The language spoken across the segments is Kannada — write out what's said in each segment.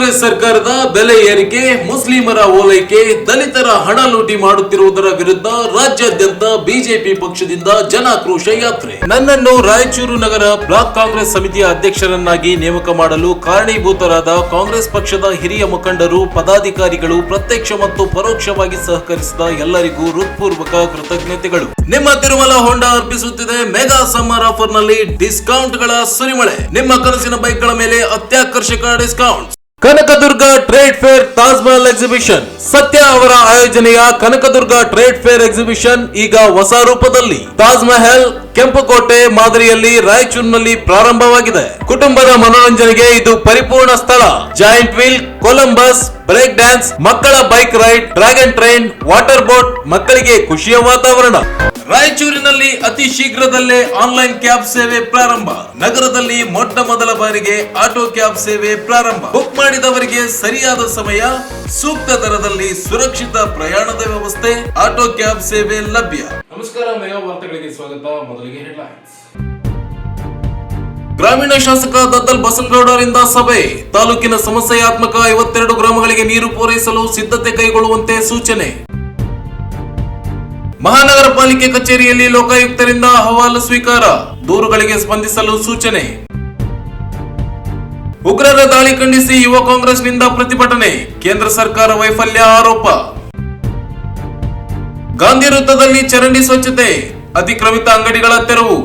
ಕಾಂಗ್ರೆಸ್ ಸರ್ಕಾರದ ಬೆಲೆ ಏರಿಕೆ, ಮುಸ್ಲಿಮರ ಓಲೈಕೆ, ದಲಿತರ ಹಣ ಲೂಟಿ ಮಾಡುತ್ತಿರುವುದರ ವಿರುದ್ಧ ರಾಜ್ಯಾದ್ಯಂತ ಬಿಜೆಪಿ ಪಕ್ಷದಿಂದ ಜನಾಕ್ರೋಶ ಯಾತ್ರೆ. ನನ್ನನ್ನು ರಾಯಚೂರು ನಗರ ಬ್ಲಾಕ್ ಕಾಂಗ್ರೆಸ್ ಸಮಿತಿಯ ಅಧ್ಯಕ್ಷರನ್ನಾಗಿ ನೇಮಕ ಮಾಡಲು ಕಾರಣೀಭೂತರಾದ ಕಾಂಗ್ರೆಸ್ ಪಕ್ಷದ ಹಿರಿಯ ಮುಖಂಡರು, ಪದಾಧಿಕಾರಿಗಳು, ಪ್ರತ್ಯಕ್ಷ ಮತ್ತು ಪರೋಕ್ಷವಾಗಿ ಸಹಕರಿಸಿದ ಎಲ್ಲರಿಗೂ ಹೃತ್ಪೂರ್ವಕ ಕೃತಜ್ಞತೆಗಳು. ನಿಮ್ಮ ತಿರುಮಲ ಹೋಂಡಾ ಅರ್ಪಿಸುತ್ತಿದೆ ಮೆಗಾ ಸಮ್ಮರ್ ಆಫರ್ ನಲ್ಲಿ ಡಿಸ್ಕೌಂಟ್ ಗಳ ಸುರಿಮಳೆ. ನಿಮ್ಮ ಕನಸಿನ ಬೈಕ್ ಗಳ ಮೇಲೆ ಅತ್ಯಾಕರ್ಷಕ discount. Kanaka Durga trade fair Taj Mahal exhibition. ಸತ್ಯ ಅವರ ಆಯೋಜನೆಯ ಕನಕದುರ್ಗ ಟ್ರೇಡ್ ಫೇರ್ ಎಕ್ಸಿಬಿಷನ್ ಈಗ ಹೊಸ ರೂಪದಲ್ಲಿ ತಾಜ್ ಮಹಲ್ ಕೆಂಪುಕೋಟೆ ಮಾದರಿಯಲ್ಲಿ ರಾಯಚೂರಿನಲ್ಲಿ ಪ್ರಾರಂಭವಾಗಿದೆ. ಕುಟುಂಬದ ಮನೋರಂಜನೆಗೆ ಇದು ಪರಿಪೂರ್ಣ ಸ್ಥಳ. Giant wheel, Columbus, break dance, ಮಕ್ಕಳ bike ride, dragon train, water boat, ಮಕ್ಕಳಿಗೆ ಖುಷಿಯ ವಾತಾವರಣ. ರಾಯಚೂರಿನಲ್ಲಿ ಅತಿ ಶೀಘ್ರದಲ್ಲೇ ಆನ್ಲೈನ್ ಕ್ಯಾಬ್ ಸೇವೆ ಪ್ರಾರಂಭ. ನಗರದಲ್ಲಿ ಮೊಟ್ಟ ಮೊದಲ ಬಾರಿಗೆ ಆಟೋ ಕ್ಯಾಬ್ ಸೇವೆ ಪ್ರಾರಂಭ. ಬುಕ್ ಮಾಡಿದವರಿಗೆ ಸರಿಯಾದ ಸಮಯ, ಸೂಕ್ತ ದರದಲ್ಲಿ ಸುರಕ್ಷಿತ ಪ್ರಯಾಣದ ವ್ಯವಸ್ಥೆ, ಆಟೋ ಕ್ಯಾಬ್ ಸೇವೆ ಲಭ್ಯ. ನಮಸ್ಕಾರ, ಮೆಗಾ ವಾರ್ತೆಗಳಿಗೆ ಸ್ವಾಗತ. ಮೊದಲಿಗೆ ಹೆಡ್ಲೈನ್ಸ್. ಗ್ರಾಮೀಣ ಶಾಸಕ ದದ್ದಲ್ ಬಸನಗೌಡರಿಂದ ಸಭೆ. ತಾಲೂಕಿನ ಸಮಸ್ಯಾತ್ಮಕ 52 ಗ್ರಾಮಗಳಿಗೆ ನೀರು ಪೂರೈಸಲು ಸಿದ್ಧತೆ ಕೈಗೊಳ್ಳುವಂತೆ ಸೂಚನೆ. ಮಹಾನಗರ ಪಾಲಿಕೆ ಕಚೇರಿಯಲ್ಲಿ ಲೋಕಾಯುಕ್ತರಿಂದ ಅಹವಾಲು ಸ್ವೀಕಾರ. ದೂರುಗಳಿಗೆ ಸ್ಪಂದಿಸಲು ಸೂಚನೆ. ಉಗ್ರರ ದಾಳಿ ಖಂಡಿಸಿ ಯುವ ಕಾಂಗ್ರೆಸ್ನಿಂದ ಪ್ರತಿಭಟನೆ. ಕೇಂದ್ರ ಸರ್ಕಾರ ವೈಫಲ್ಯ ಆರೋಪ. ಗಾಂಧಿ ವೃತ್ತದಲ್ಲಿ ಚರಂಡಿ ಸ್ವಚ್ಛತೆ, ಅತಿಕ್ರಮಿತ ಅಂಗಡಿಗಳ ತೆರವು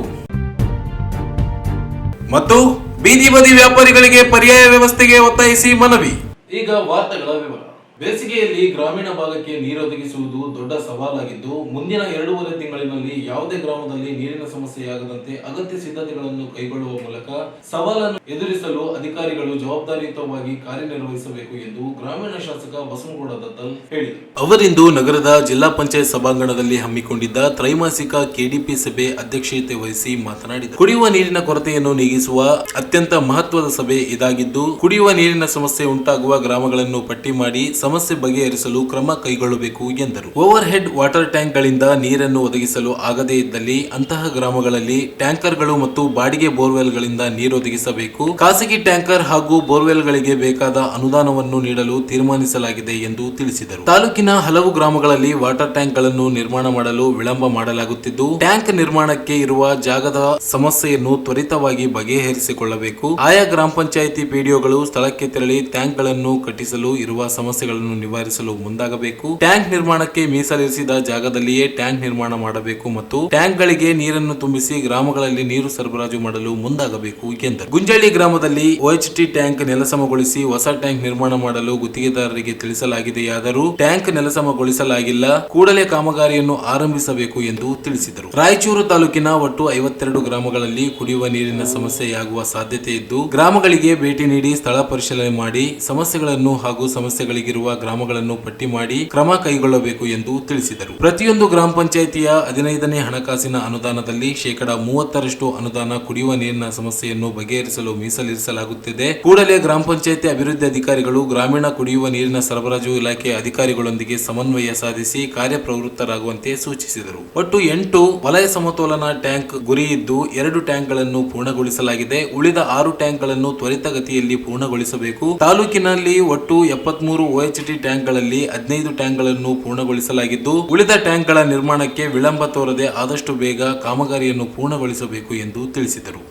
ಮತ್ತು ಬೀದಿ ಬದಿ ವ್ಯಾಪಾರಿಗಳಿಗೆ ಪರ್ಯಾಯ ವ್ಯವಸ್ಥೆಗೆ ಒತ್ತಾಯಿಸಿ ಮನವಿ. ಈಗ ವಾರ್ತೆಗಳ ವಿವರ. ಬೇಸಿಗೆಯಲ್ಲಿ ಗ್ರಾಮೀಣ ಭಾಗಕ್ಕೆ ನೀರೊದಗಿಸುವುದು ದೊಡ್ಡ ಸವಾಲಾಗಿದ್ದು, ಮುಂದಿನ 2.5 ತಿಂಗಳಿನಲ್ಲಿ ಯಾವುದೇ ಗ್ರಾಮದಲ್ಲಿ ನೀರಿನ ಸಮಸ್ಯೆಯಾಗದಂತೆ ಅಗತ್ಯ ಸಿದ್ಧತೆಗಳನ್ನು ಕೈಗೊಳ್ಳುವ ಮೂಲಕ ಸವಾಲನ್ನು ಎದುರಿಸಲು ಅಧಿಕಾರಿಗಳು ಜವಾಬ್ದಾರಿಯುತವಾಗಿ ಕಾರ್ಯನಿರ್ವಹಿಸಬೇಕು ಎಂದು ಗ್ರಾಮೀಣ ಶಾಸಕ ಬಸನಗೌಡ ದದ್ದಲ್ ಹೇಳಿದರು. ಅವರಿಂದು ನಗರದ ಜಿಲ್ಲಾ ಪಂಚಾಯತ್ ಸಭಾಂಗಣದಲ್ಲಿ ಹಮ್ಮಿಕೊಂಡಿದ್ದ ತ್ರೈಮಾಸಿಕ ಕೆಡಿಪಿ ಸಭೆ ಅಧ್ಯಕ್ಷತೆ ವಹಿಸಿ ಮಾತನಾಡಿದರು. ಕುಡಿಯುವ ನೀರಿನ ಕೊರತೆಯನ್ನು ನೀಗಿಸುವ ಅತ್ಯಂತ ಮಹತ್ವದ ಸಭೆ ಇದಾಗಿದ್ದು, ಕುಡಿಯುವ ನೀರಿನ ಸಮಸ್ಯೆ ಉಂಟಾಗುವ ಗ್ರಾಮಗಳನ್ನು ಪಟ್ಟಿ ಮಾಡಿ ಸಮಸ್ಯೆ ಬಗೆಹರಿಸಲು ಕ್ರಮ ಕೈಗೊಳ್ಳಬೇಕು ಎಂದರು. ಓವರ್ ಹೆಡ್ ವಾಟರ್ ಟ್ಯಾಂಕ್ ಗಳಿಂದ ನೀರನ್ನು ಒದಗಿಸಲು ಆಗದೇ ಇದ್ದಲ್ಲಿ ಅಂತಹ ಗ್ರಾಮಗಳಲ್ಲಿ ಟ್ಯಾಂಕರ್ಗಳು ಮತ್ತು ಬಾಡಿಗೆ ಬೋರ್ವೆಲ್ ಗಳಿಂದ ನೀರು ಒದಗಿಸಬೇಕು. ಖಾಸಗಿ ಟ್ಯಾಂಕರ್ ಹಾಗೂ ಬೋರ್ವೆಲ್ ಗಳಿಗೆ ಬೇಕಾದ ಅನುದಾನವನ್ನು ನೀಡಲು ತೀರ್ಮಾನಿಸಲಾಗಿದೆ ಎಂದು ತಿಳಿಸಿದರು. ತಾಲೂಕಿನ ಹಲವು ಗ್ರಾಮಗಳಲ್ಲಿ ವಾಟರ್ ಟ್ಯಾಂಕ್ ಗಳನ್ನು ನಿರ್ಮಾಣ ಮಾಡಲು ವಿಳಂಬ ಮಾಡಲಾಗುತ್ತಿದ್ದು, ಟ್ಯಾಂಕ್ ನಿರ್ಮಾಣಕ್ಕೆ ಇರುವ ಜಾಗದ ಸಮಸ್ಯೆಯನ್ನು ತ್ವರಿತವಾಗಿ ಬಗೆಹರಿಸಿಕೊಳ್ಳಬೇಕು. ಆಯಾ ಗ್ರಾಮ ಪಂಚಾಯಿತಿ ಪಿಡಿಒಗಳು ಸ್ಥಳಕ್ಕೆ ತೆರಳಿ ಟ್ಯಾಂಕ್ ಗಳನ್ನು ಕಟ್ಟಿಸಲು ಇರುವ ಸಮಸ್ಯೆಗಳನ್ನು ನಿವಾರಿಸಲು ಮುಂದಾಗಬೇಕು. ಟ್ಯಾಂಕ್ ನಿರ್ಮಾಣಕ್ಕೆ ಮೀಸಲಿರಿಸಿದ ಜಾಗದಲ್ಲಿಯೇ ಟ್ಯಾಂಕ್ ನಿರ್ಮಾಣ ಮಾಡಬೇಕು ಮತ್ತು ಟ್ಯಾಂಕ್ ಗಳಿಗೆ ನೀರನ್ನು ತುಂಬಿಸಿ ಗ್ರಾಮಗಳಲ್ಲಿ ನೀರು ಸರಬರಾಜು ಮಾಡಲು ಮುಂದಾಗಬೇಕು ಎಂದರು. ಗುಂಜಳ್ಳಿ ಗ್ರಾಮದಲ್ಲಿ OHT ಟ್ಯಾಂಕ್ ನೆಲಸಮಗೊಳಿಸಿ ಹೊಸ ಟ್ಯಾಂಕ್ ನಿರ್ಮಾಣ ಮಾಡಲು ಗುತ್ತಿಗೆದಾರರಿಗೆ ತಿಳಿಸಲಾಗಿದೆಯಾದರೂ ಟ್ಯಾಂಕ್ ನೆಲಸಮಗೊಳಿಸಲಾಗಿಲ್ಲ. ಕೂಡಲೇ ಕಾಮಗಾರಿಯನ್ನು ಆರಂಭಿಸಬೇಕು ಎಂದು ತಿಳಿಸಿದರು. ರಾಯಚೂರು ತಾಲೂಕಿನ ಒಟ್ಟು 52 ಗ್ರಾಮಗಳಲ್ಲಿ ಕುಡಿಯುವ ನೀರಿನ ಸಮಸ್ಯೆಯಾಗುವ ಸಾಧ್ಯತೆ ಇದ್ದು, ಗ್ರಾಮಗಳಿಗೆ ಭೇಟಿ ನೀಡಿ ಸ್ಥಳ ಪರಿಶೀಲನೆ ಮಾಡಿ ಸಮಸ್ಯೆಗಳನ್ನು ಹಾಗೂ ಸಮಸ್ಯೆಗಳಿಗಿರುವ ಗ್ರಾಮಗಳನ್ನು ಪಟ್ಟಿ ಮಾಡಿ ಕ್ರಮ ಕೈಗೊಳ್ಳಬೇಕು ಎಂದು ತಿಳಿಸಿದರು. ಪ್ರತಿಯೊಂದು ಗ್ರಾಮ ಪಂಚಾಯಿತಿಯ 15ನೇ ಹಣಕಾಸಿನ ಅನುದಾನದಲ್ಲಿ 30% ಅನುದಾನ ಕುಡಿಯುವ ನೀರಿನ ಸಮಸ್ಯೆಯನ್ನು ಬಗೆಹರಿಸಲು ಮೀಸಲಿರಿಸಲಾಗುತ್ತಿದೆ. ಕೂಡಲೇ ಗ್ರಾಮ ಪಂಚಾಯಿತಿ ಅಭಿವೃದ್ಧಿ ಅಧಿಕಾರಿಗಳು ಗ್ರಾಮೀಣ ಕುಡಿಯುವ ನೀರಿನ ಸರಬರಾಜು ಇಲಾಖೆ ಅಧಿಕಾರಿಗಳೊಂದಿಗೆ ಸಮನ್ವಯ ಸಾಧಿಸಿ ಕಾರ್ಯಪ್ರವೃತ್ತರಾಗುವಂತೆ ಸೂಚಿಸಿದರು. ಒಟ್ಟು 8 ವಲಯ ಸಮತೋಲನ ಟ್ಯಾಂಕ್ ಗುರಿ ಇದ್ದು, 2 ಟ್ಯಾಂಕ್ ಗಳನ್ನು ಪೂರ್ಣಗೊಳಿಸಲಾಗಿದೆ. ಉಳಿದ 6 ಟ್ಯಾಂಕ್ ಗಳನ್ನು ತ್ವರಿತಗತಿಯಲ್ಲಿ ಪೂರ್ಣಗೊಳಿಸಬೇಕು. ತಾಲೂಕಿನಲ್ಲಿ ಒಟ್ಟು 73 OHT ಟ್ಯಾಂಕ್ ಗಳಲ್ಲಿ 15 ಟ್ಯಾಂಕ್ ಗಳನ್ನು ಪೂರ್ಣಗೊಳಿಸಲಾಗಿದ್ದು, ಉಳಿದ ಟ್ಯಾಂಕ್ ಗಳ ನಿರ್ಮಾಣಕ್ಕೆ ವಿಳಂಬ ತೋರದೆ ಆದಷ್ಟು ಬೇಗ ಕಾಮಗಾರಿಯನ್ನು ಪೂರ್ಣಗೊಳಿಸಬೇಕು ಎಂದು ತಿಳಿಸಿದರು.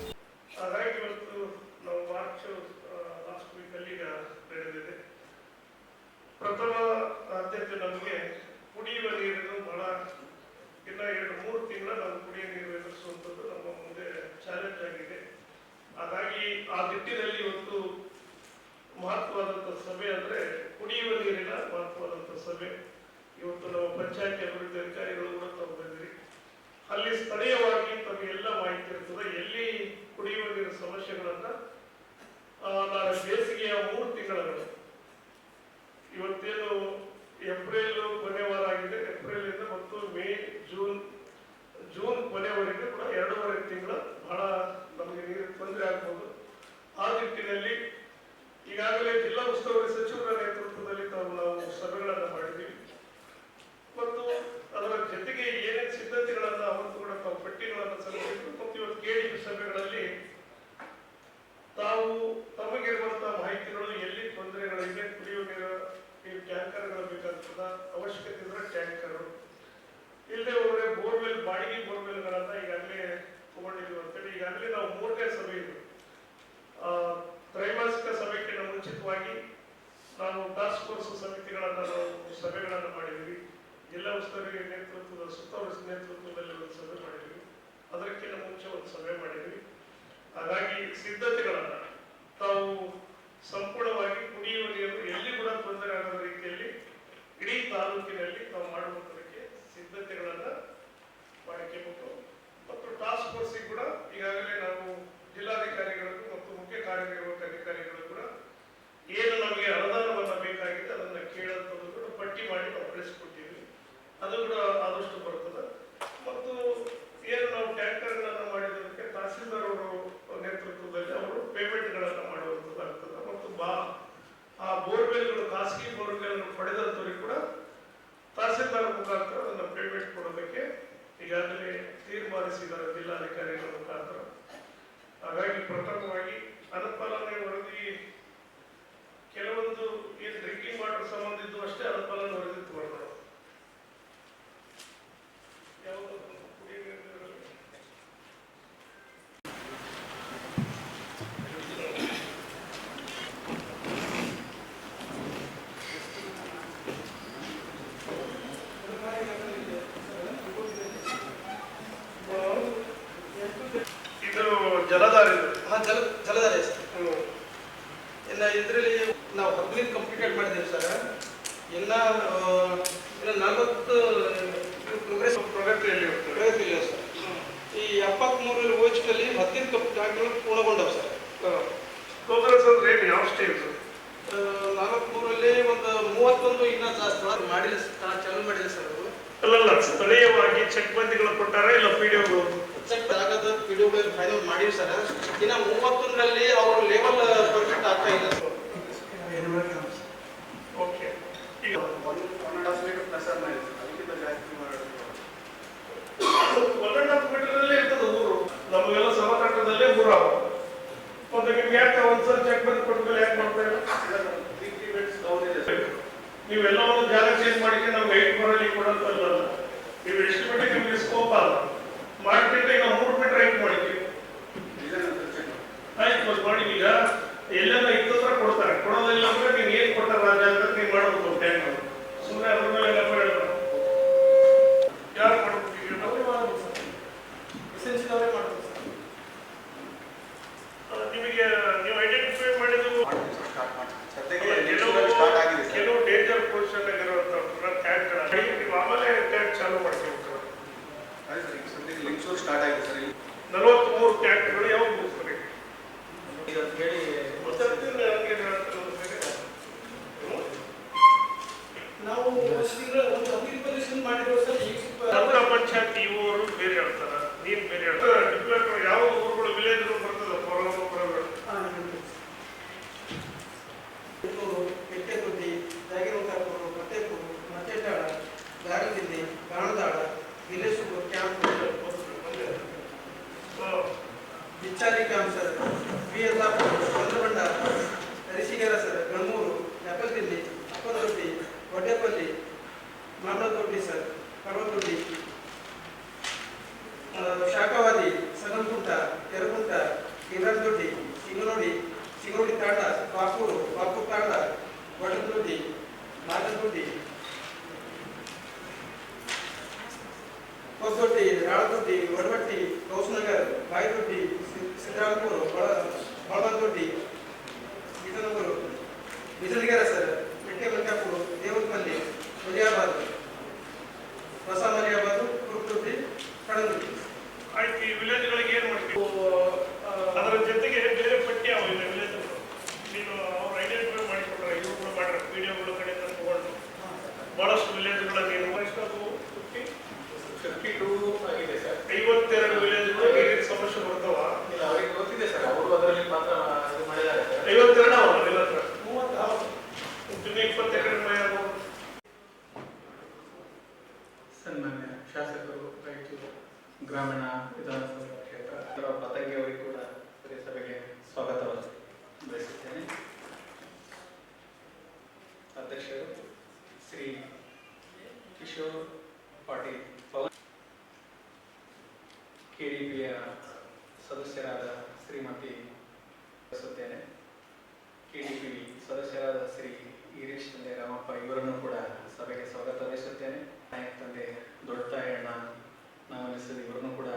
ಮಹತ್ವವಾದಂಥ ಸಭೆ ಅಂದರೆ ಕುಡಿಯುವ ನೀರಿನ ಮಹತ್ವವಾದಂಥ ಸಭೆ. ಇವತ್ತು ನಮ್ಮ ಪಂಚಾಯತ್ ಅಭಿವೃದ್ಧಿ ಅಧಿಕಾರಿಗಳು ಕೂಡ ತಾವು ಬಂದಿರಿ. ಅಲ್ಲಿ ಸ್ಥಳೀಯವಾಗಿ ತಮಗೆಲ್ಲ ಮಾಹಿತಿ ಇರ್ತದೆ. ಎಲ್ಲಿ ಕುಡಿಯುವ ನೀರಿನ ಸಮಸ್ಯೆಗಳನ್ನ ನಾನು ಬೇಸಿಗೆಯ 3 ತಿಂಗಳು, ಇವತ್ತೇನು ಏಪ್ರಿಲ್ ಕೊನೆ ವಾರ ಆಗಿದೆ, ಏಪ್ರಿಲ್ ಇಂದ ಮತ್ತು ಮೇ, ಜೂನ್ ಕೊನೆವರೆಗೂ ಕೂಡ 2.5 ತಿಂಗಳು ಬಹಳ ನಮಗೆ ನೀರಿನ ತೊಂದರೆ ಆಗ್ಬೋದು. ಆ ನಿಟ್ಟಿನಲ್ಲಿ ಈಗಾಗಲೇ ಜಿಲ್ಲಾ ಉಸ್ತುವಾರಿ ಸಚಿವರ ನೇತೃತ್ವದಲ್ಲಿ ನಾವು ಸಭೆಗಳನ್ನು ಮಾಡಿದ್ದೀವಿ ಮತ್ತು ಅದರ ಜೊತೆಗೆ ಏನೇನು ಸಿದ್ಧತೆಗಳನ್ನು ಅವತ್ತು ಕೂಡ ತಾವು ಪಟ್ಟಿಗಳನ್ನು ಸಲ್ಲಿಸಿದ್ರು ಮತ್ತು ಇವತ್ತು KDP ಸಭೆಗಳಲ್ಲಿ ತಾವು ತಮಗಿರುವಂತಹ ಮಾಹಿತಿಗಳು ಎಲ್ಲಿ ತೊಂದರೆಗಳು ಸಭೆಗಳನ್ನು ಮಾಡಿದ್ವಿ. ಜಿಲ್ಲಾ ಉಸ್ತುವಾರಿ ನೇತೃತ್ವದ ಸುತ್ತವರ ನೇತೃತ್ವದಲ್ಲಿ ಒಂದು ಸಭೆ ಮಾಡಿದ್ವಿ. ಅದಕ್ಕಿಂತ ಮುಂಚೆ ಒಂದು ಸಭೆ ಮಾಡಿದ್ವಿ. ಹಾಗಾಗಿ ಸಿದ್ಧತೆಗಳನ್ನು ತಾವು ಸಂಪೂರ್ಣವಾಗಿ ಕುಡಿಯುವ ನೀರು ಎಲ್ಲಿ ಕೂಡ ತೊಂದರೆ ಆಗದ ರೀತಿಯಲ್ಲಿ ಇಡೀ ತಾಲೂಕಿನಲ್ಲಿ ತಾವು ಮಾಡುವುದಕ್ಕೆ ಸಿದ್ಧತೆಗಳನ್ನು ಮಾಡಿಕೊಳ್ಳಬೇಕು. ಮತ್ತು ಟಾಸ್ಕ್ ಫೋರ್ಸಿಗೆ ಕೂಡ ಈಗಾಗಲೇ ನಾವು ಜಿಲ್ಲಾಧಿಕಾರಿಗಳಿಗೂ ಮತ್ತು ಮುಖ್ಯ ಕಾರ್ಯನಿರ್ವಾಹಕ ಅಧಿಕಾರಿಗಳು ಕೂಡ ಏನು ನಮಗೆ ಅನುದಾನವನ್ನು ಬೇಕಾಗಿದೆ ಅದನ್ನು ಕೇಳೋದು ಕೂಡ ಪಟ್ಟಿ ಮಾಡಿ ನಾವು ಕಳಿಸ್ಕೊಟ್ಟಿವಿ. ಅದು ಕೂಡ ಆದಷ್ಟು ಬರ್ತದೆ. ಮತ್ತು ಏನು ನಾವು ಟ್ಯಾಂಕರ್ಗಳನ್ನು ಮಾಡಿದ್ದಕ್ಕೆ ತಹಸೀಲ್ದಾರ್ ಅವರು ನೇತೃತ್ವದಲ್ಲಿ ಅವರು ಪೇಮೆಂಟ್ಗಳನ್ನು ಮಾಡುವಂಥದ್ದಾಗ್ತದೆ. ಮತ್ತು ಆ ಬೋರ್ವೆಲ್ಗಳು ಖಾಸಗಿ ಬೋರ್ವೆಲ್ ಪಡೆದಂಥವ್ರಿಗೆ ಕೂಡ ತಹಸೀಲ್ದಾರ್ ಮುಖಾಂತರ ಅದನ್ನು ಪೇಮೆಂಟ್ ಕೊಡೋದಕ್ಕೆ ಈಗಾಗಲೇ ತೀರ್ಮಾನಿಸಿದ್ದಾರೆ ಜಿಲ್ಲಾಧಿಕಾರಿಗಳ ಮುಖಾಂತರ. ಹಾಗಾಗಿ ಪ್ರಥಮವಾಗಿ ಅನುಪಾಲನೆ ವರದಿ ಕೆಲವೊಂದು ಏನು ಡ್ರಿಂಕಿಂಗ್ ವಾಟರ್ ಸಂಬಂಧಿದ್ದು ಅಷ್ಟೇ ಅನುಪಾಲನೆ ವರದಿ ತಗೊಳ್ತಾರೆ. ಯಾವುದು ಕುಡಿಯುವ ನೀರಿನಲ್ಲಿ ಇದು ಜಲಧಾರೆ ಜಲಧಾರೆ ಎಲ್ಲ ಇದರಲ್ಲಿ ನಾವು 15 ಕಂಪ್ಲೀಟೆಡ್ ಮಾಡಿದ್ದೇವೆ ಸರ್. ಎಲ್ಲ 40 ಪ್ರಗತಿಯಲ್ಲಿ ಪ್ರಗತಿಯಿಲ್ಲ ಸರ್. ಈ 73 ಓಚ್ನಲ್ಲಿ 15 ಟ್ಯಾಂಕ್ಗಳು ಪೂರ್ಣಗೊಂಡವು ಸರ್. ಪ್ರೋಗ್ರೆಸ್ ಅಂದ್ರೆ ಏನು, ಯಾವ ಸ್ಟೇಜ್? 43ರಲ್ಲಿ ಒಂದು 31 ಇನ್ನೂ ಜಾಸ್ತಿ ಮಾಡಿಲ್ಲ, ಚಾಲೂ ಮಾಡಿಲ್ಲ ಸರ್ ಅವರು. ಅಲ್ಲಲ್ಲ, ಸ್ಥಳೀಯವಾಗಿ ಚೆಕ್ ಬಂದಿಗಳು ಕೊಟ್ಟಾರ ಇಲ್ಲ ಪಿಡಿಒಗಳು? ಚೆಕ್ ಆಗದ ಪಿಡಿಒಗಳು ಫೈನಲ್ ಮಾಡಿವಿ ಸರ್. ಇನ್ನು 31ರಲ್ಲಿ ಅವ್ರ ಲೆವೆಲ್ ಪರ್ಫೆಕ್ಟ್ ಆಗ್ತಾ ಇಲ್ಲ ಸರ್. ಓಕೆ, ಈಗ 1.5 ಮೀಟರ್ ಪ್ಲಸ್ ಅದಕ್ಕಿಂತ ಜಾಸ್ತಿ ಮಾಡೋದು 1.5 ಮೀಟರ್ ಇರ್ತದೆ ಊರು. ನಮಗೆಲ್ಲ ಸಮತಟ್ಟದಲ್ಲೇ ಊರು ಅವ. ಮತ್ತೆ ನಿಮ್ಗೆ ಯಾಕೆ ಒಂದ್ಸಲ ಚೆಕ್ ಬಂದು ಕೊಟ್ಮೇಲೆ ಯಾಕೆ ಮಾಡ್ತಾ ಇಲ್ಲ? ನೀವೆಲ್ಲ ಒಂದು ಜಾಗ ಚೇಂಜ್ ಮಾಡಿದ್ರೆ ನಮ್ಗೆ 8 ಬರಲಿ ಕೊಡೋಂತಲ್ಲ. ನೀವು ಎಸ್ಟಿಮೇಟಿಗೆ ನಿಮ್ಗೆ ಸ್ಕೋಪ್ ಅಲ್ಲ ಮಾಡ್ತಿದ್ರೆ ಈಗ 3 ಮೀಟರ್ 8 ಮಾಡಿದ್ವಿ. ಆಯ್ತು, ಮತ್ತೆ ಮಾಡಿ. ಈಗ ಎಲ್ಲೆಲ್ಲ ಇತ್ತತ್ರ ಕೊಡ್ತಾರೆ, ಕೊಡೋದಿಲ್ಲ ಅಂದ್ರೆ ನೀವು ಏನ್ ಕೊಟ್ಟಾರ ರಾಜ ಅಂತ ನೀವು ಮಾಡೋದು ಟ್ಯಾಂಕ್ ಸುಮ್ಮನೆ ಅದ್ರ ಮೇಲೆ ಎಲ್ಲ ಹೇಳಿದ್ರೆ ಯಾರು ಮಾಡ್ಬಿಟ್ಟಿದ್ದೀವಿ ನಾವು ಎಸೆನ್ಷಿಯಲ್ ಅವರೇ ಮಾಡ್ಬೋದು ಸರ್. ನಿಮಗೆ ನೀವು ಐಡೆಂಟಿಫೈ ಮಾಡಿದ್ದು ಕೆಲವು ಡೇಂಜರ್ ಪೊಸಿಷನ್ ಆಗಿರುವಂತ ಟ್ಯಾಂಕ್ ನೀವು ಆಮೇಲೆ ಟ್ಯಾಂಕ್ ಚಾಲೂ ಮಾಡ್ತೀವಿ. ಸ್ಟಾರ್ಟ್ ಆಗಿದೆ ಸರ್. 43 ಟ್ಯಾಂಕ್ಗಳು ಯಾವಾಗ ಮುಗಿಸ್ತಾರೆ? ಹೇಳಿ ನಾವು ಒಂದು ಅಗ್ರಿಕಲ್ಚರ್ ಮಾಡಿರೋ ಸರ್. ನಮ್ಮ ಪಂಚಾಯತ್ ಇವರು ಬೇರೆ ಹೇಳ್ತಾರ, ನೀನ್ ಬೇರೆ ಹೇಳ್ತಾರ. ಡಿಪ್ಲೊಮೇಟ್ ಯಾವ ಊರುಗಳು ವಿಲೇಜ್ ಬರ್ತದ Mettegudi, Jagirokapura, Mattepura, Macchettala, Garadilli, Ganadala, Vileshapura camp, Bicchali camp sir, BSR, Chandrabanda, Arisigera sir, Ganamuru, Nepaldilli, Appadoddi, Oddepalli, Mamaladoddi sir, Parvatoddi, Shakhavadi, Saganagunta, Keragunta, Girirajadoddi, Singanodi Tanda, Kapuru Tanda, Vadadoddi, Nagadoddi, Hosadoddi, Raladoddi, Vadavatti, Kausanagar, Baidoddi, Siddaramapura, Balabadoddi, Bijanagur, Bijanagere sir, Mettemalkapura, Devaramalli, Maliyabad, Hosa Maliyabad, ಕುರುದೊಡ್ಡಿ, ಕಡದೊಡ್ಡಿ. ಆಯ್ತು, ಈ ವಿಲೇಜ್ಗಳಿಗೆ ಏನ್ ಮಾಡ್ತೀವಿ? ಅದರ ಜೊತೆಗೆ ಬೇರೆ ಪಟ್ಟಿ ಅವ ಇಲ್ಲ ವಿಲೇಜ್. ನೀನು ಅವ್ರು ಐಡೆಂಟಿಫೈ ಮಾಡಿಕೊಟ್ರೆ ಇವರು ಕೂಡ ಮಾಡ್ರೆ ವಿಡಿಯೋಗಳ ಕಡೆ ತಗೊಂಡು ಬಹಳಷ್ಟು ವಿಲೇಜ್ಗಳ ನೀನು 52 ಆಗಿದೆ ಸರ್. 52 ವಿಲೇಜ್ಗಳು ನೀರಿನ ಸಮಸ್ಯೆ ಬರ್ತಾವ. ಇಲ್ಲ, ಅವರಿಗೆ ಗೊತ್ತಿದೆ ಸರ್, ಅವರು ಅದರಲ್ಲಿ ಮಾತ್ರ ಇದು ಮಾಡಿದ್ದಾರೆ ಸರ್. 52 ಅವಲ್ಲ ಇಲ್ಲ ಸರ್, 20 ಎಕರೆ ಮನೆ ಆಗ್ಬೋದು. ಸನ್ಮಾನ್ಯ ಶಾಸಕರು, ರಾಯಚೂರು ಗ್ರಾಮೀಣ ವಿಧಾನಸಭಾ ಕ್ಷೇತ್ರ ಪತಂಗಿ ಅವರಿಗೆ ಕೂಡ ಸಭೆಗೆ ಸ್ವಾಗತವನ್ನು ಬಯಸುತ್ತೇನೆ. ಅಧ್ಯಕ್ಷರು ಶ್ರೀ ಕಿಶೋರ್ ಪಾಟೀಲ್ ಪವನ್, KDPಯ ಸದಸ್ಯರಾದ ಶ್ರೀಮತಿ ಬಯಸುತ್ತೇನೆ. KDP ಸದಸ್ಯರಾದ ಶ್ರೀ ಗಿರೀಶ್ ರಾಮಪ್ಪ ಇವರನ್ನು ಕೂಡ ಸಭೆಗೆ ಸ್ವಾಗತ ಬಯಸುತ್ತೇನೆ. ನಾಯಕ ತಂದೆ ದೊಡ್ಡ ತಾಯಣ್ಣ ನಾಮನಿಸಿದ ಇವರನ್ನು ಕೂಡ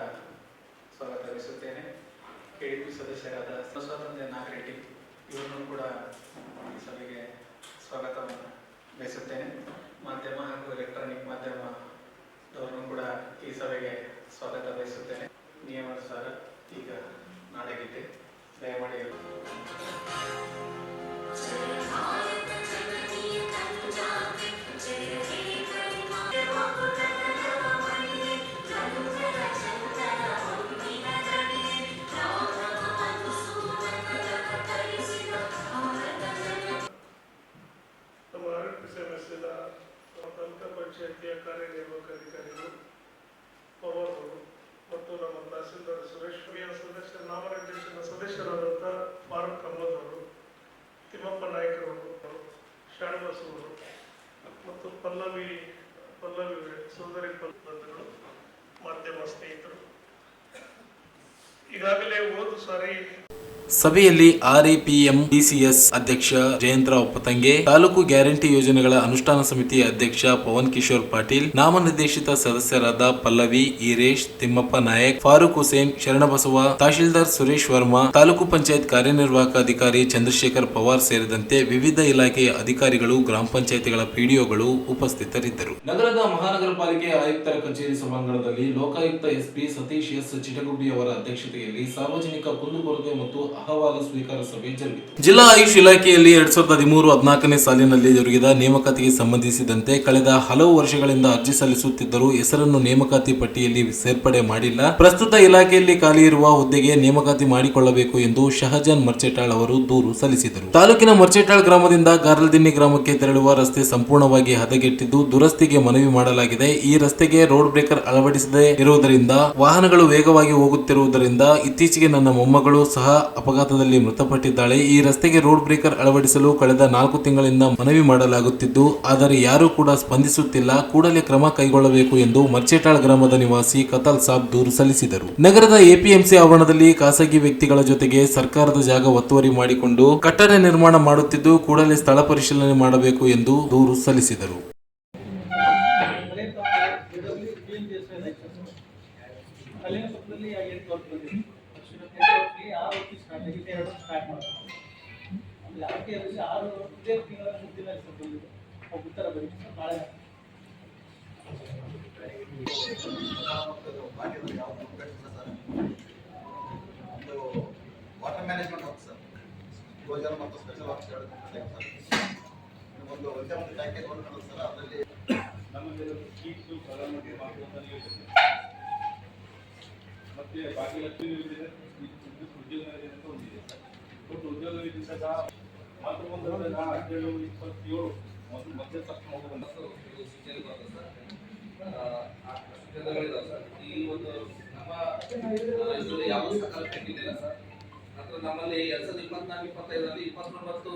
ಸ್ವಾಗತ ಬಯಸುತ್ತೇನೆ. KDP ಸದಸ್ಯರಾದ ಸ್ವಾತಂತ್ರ್ಯ ನಾಗರೆಡ್ಡಿ ಇವರನ್ನು ಕೂಡ ಈ ಸಭೆಗೆ ಸ್ವಾಗತವನ್ನು ಬಯಸುತ್ತೇನೆ. ಮಾಧ್ಯಮ ಹಾಗೂ ಎಲೆಕ್ಟ್ರಾನಿಕ್ ಮಾಧ್ಯಮದವರನ್ನು ಕೂಡ ಈ ಸಭೆಗೆ ಸ್ವಾಗತ ಬಯಸುತ್ತೇನೆ. ನಿಯಮಾನುಸಾರ ಈಗ ನಾಡಗೀತೆ ದಯಮಾಡಿ ನಮ್ಮ RPCMSನ ತಾಲೂಕಾ ಪಂಚಾಯತಿಯ ಕಾರ್ಯನಿರ್ವಾಹಕ ಅಧಿಕಾರಿಗಳು ಪವರ್ ಅವರು ಮತ್ತು ನಮ್ಮ ತಹಸೀಲ್ದಾರ್ ಸುರೇಶ್ ಸದಸ್ಯ ನಾಮನಿರ್ದೇಶನ ಸದಸ್ಯರಾದಂಥ ಫಾರೂಕ್ ಅಹಮದ್ ಅವರು, ತಿಮ್ಮಪ್ಪ ನಾಯಕರವರು, ಶಾಣಬಸು ಅವರು ಮತ್ತು ಪಲ್ಲವಿ ಸೋದರಿ ಬಂಧುಗಳು, ಮಾಧ್ಯಮ ಸ್ನೇಹಿತರು, ಈಗಾಗಲೇ ಹೋದ ಸಾರಿ ಸಭೆಯಲ್ಲಿ RAPM DCS ಅಧ್ಯಕ್ಷ ಜಯಂತರಾವ್ ಪತಂಗೆ, ತಾಲೂಕು ಗ್ಯಾರಂಟಿ ಯೋಜನೆಗಳ ಅನುಷ್ಠಾನ ಸಮಿತಿ ಅಧ್ಯಕ್ಷ ಪವನ್ ಕಿಶೋರ್ ಪಾಟೀಲ್, ನಾಮನಿರ್ದೇಶಿತ ಸದಸ್ಯರಾದ ಪಲ್ಲವಿ, ಈರೇಶ್, ತಿಮ್ಮಪ್ಪ ನಾಯಕ್, ಫಾರೂಕ್ ಹುಸೇನ್, ಶರಣಬಸವ, ತಹಶೀಲ್ದಾರ್ ಸುರೇಶ್ ವರ್ಮಾ, ತಾಲೂಕು ಪಂಚಾಯತ್ ಕಾರ್ಯನಿರ್ವಾಹಕ ಅಧಿಕಾರಿ ಚಂದ್ರಶೇಖರ್ ಪವಾರ್ ಸೇರಿದಂತೆ ವಿವಿಧ ಇಲಾಖೆಯ ಅಧಿಕಾರಿಗಳು, ಗ್ರಾಮ ಪಂಚಾಯತಿಗಳ PDOಗಳು ಉಪಸ್ಥಿತರಿದ್ದರು. ನಗರದ ಮಹಾನಗರ ಪಾಲಿಕೆ ಆಯುಕ್ತರ ಕಚೇರಿ ಸಭಾಂಗಣದಲ್ಲಿ ಲೋಕಾಯುಕ್ತ SP ಸತೀಶ್ S ಚಿಟಗುಬ್ಬಿ ಅವರ ಅಧ್ಯಕ್ಷತೆಯಲ್ಲಿ ಸಾರ್ವಜನಿಕ ಕುಂದುಕೊರತೆ ಮತ್ತು ಅಹವಾಲು ಸ್ವೀಕಾರ ಸಭೆ ಜರುಗಿತು. ಜಿಲ್ಲಾ ಆಯುಷ್ ಇಲಾಖೆಯಲ್ಲಿ 2013-14ನೇ ಸಾಲಿನಲ್ಲಿ ಜರುಗಿದ ನೇಮಕಾತಿಗೆ ಸಂಬಂಧಿಸಿದಂತೆ ಕಳೆದ ಹಲವು ವರ್ಷಗಳಿಂದ ಅರ್ಜಿ ಸಲ್ಲಿಸುತ್ತಿದ್ದರೂ ಹೆಸರನ್ನು ನೇಮಕಾತಿ ಪಟ್ಟಿಯಲ್ಲಿ ಸೇರ್ಪಡೆ ಮಾಡಿಲ್ಲ. ಪ್ರಸ್ತುತ ಇಲಾಖೆಯಲ್ಲಿ ಖಾಲಿ ಇರುವ ಹುದ್ದೆಗೆ ನೇಮಕಾತಿ ಮಾಡಿಕೊಳ್ಳಬೇಕು ಎಂದು ಶಹಜಾನ್ ಮರ್ಚೆಟಾಳ್ ಅವರು ದೂರು ಸಲ್ಲಿಸಿದರು. ತಾಲೂಕಿನ ಮರ್ಚೆಟಾಳ್ ಗ್ರಾಮದಿಂದ ಗಾರ್ಲದಿನ್ನಿ ಗ್ರಾಮಕ್ಕೆ ತೆರಳುವ ರಸ್ತೆ ಸಂಪೂರ್ಣವಾಗಿ ಹದಗೆಟ್ಟಿದ್ದು ದುರಸ್ತಿಗೆ ಮನವಿ ಮಾಡಲಾಗಿದೆ. ಈ ರಸ್ತೆಗೆ ರೋಡ್ ಬ್ರೇಕರ್ ಅಳವಡಿಸದೇ ಇರುವುದರಿಂದ ವಾಹನಗಳು ವೇಗವಾಗಿ ಹೋಗುತ್ತಿರುವುದರಿಂದ ಇತ್ತೀಚೆಗೆ ನನ್ನ ಮೊಮ್ಮಗಳು ಸಹ ಅಪಘಾತದಲ್ಲಿ ಮೃತಪಟ್ಟಿದ್ದಾಳೆ. ಈ ರಸ್ತೆಗೆ ರೋಡ್ ಬ್ರೇಕರ್ ಅಳವಡಿಸಲು ಕಳೆದ 4 ತಿಂಗಳಿಂದ ಮನವಿ ಮಾಡಲಾಗುತ್ತಿದ್ದು ಆದರೆ ಯಾರೂ ಕೂಡ ಸ್ಪಂದಿಸುತ್ತಿಲ್ಲ. ಕೂಡಲೇ ಕ್ರಮ ಕೈಗೊಳ್ಳಬೇಕು ಎಂದು ಮರ್ಚೆಟಾಳ್ ಗ್ರಾಮದ ನಿವಾಸಿ ಕತಲ್ ಸಾಬ್ ದೂರು ಸಲ್ಲಿಸಿದರು. ನಗರದ APMC ಆವರಣದಲ್ಲಿ ಖಾಸಗಿ ವ್ಯಕ್ತಿಗಳ ಜೊತೆಗೆ ಸರ್ಕಾರದ ಜಾಗ ಒತ್ತುವರಿ ಮಾಡಿಕೊಂಡು ಕಟ್ಟಡ ನಿರ್ಮಾಣ ಮಾಡುತ್ತಿದ್ದು ಕೂಡಲೇ ಸ್ಥಳ ಪರಿಶೀಲನೆ ಮಾಡಬೇಕು ಎಂದು ದೂರು ಸಲ್ಲಿಸಿದರು. ವಾಟರ್ ಮ್ಯಾನೇಜ್ಮೆಂಟ್ ವರ್ಕ್ ಸರ್, ಯೋಜನೆ ಮತ್ತು ಸ್ಪೆಷಲ್ ವರ್ಕ್ ಒಂದು ಪ್ಯಾಕೇಜ್ ಸರ್. ಅದರಲ್ಲಿ ನಮಗೆ ಮತ್ತೆ ಭಾಗ್ಯಲಕ್ಷ್ಮಿ ಯೋಜನೆ, ಉದ್ಯೋಗ ಯೋಜನೆ ಅಂತ ಒಂದಿದೆ ಸರ್. ಒಟ್ಟು ಉದ್ಯೋಗ ಯೋಜನೆ ಮಾತ್ರ ಒಂದು 17-27 ಮಧ್ಯ ತಕ್ಷಣ ಹೋಗೋದು ಈ ಒಂದು ನಮ್ಮ ಯಾವ ಸಕಾಲ ಪೆಂಡಿಂಗ್ ಇಲ್ಲ ಸರ್. ನಂತರ ನಮ್ಮಲ್ಲಿ 2024-25ರಲ್ಲಿ 29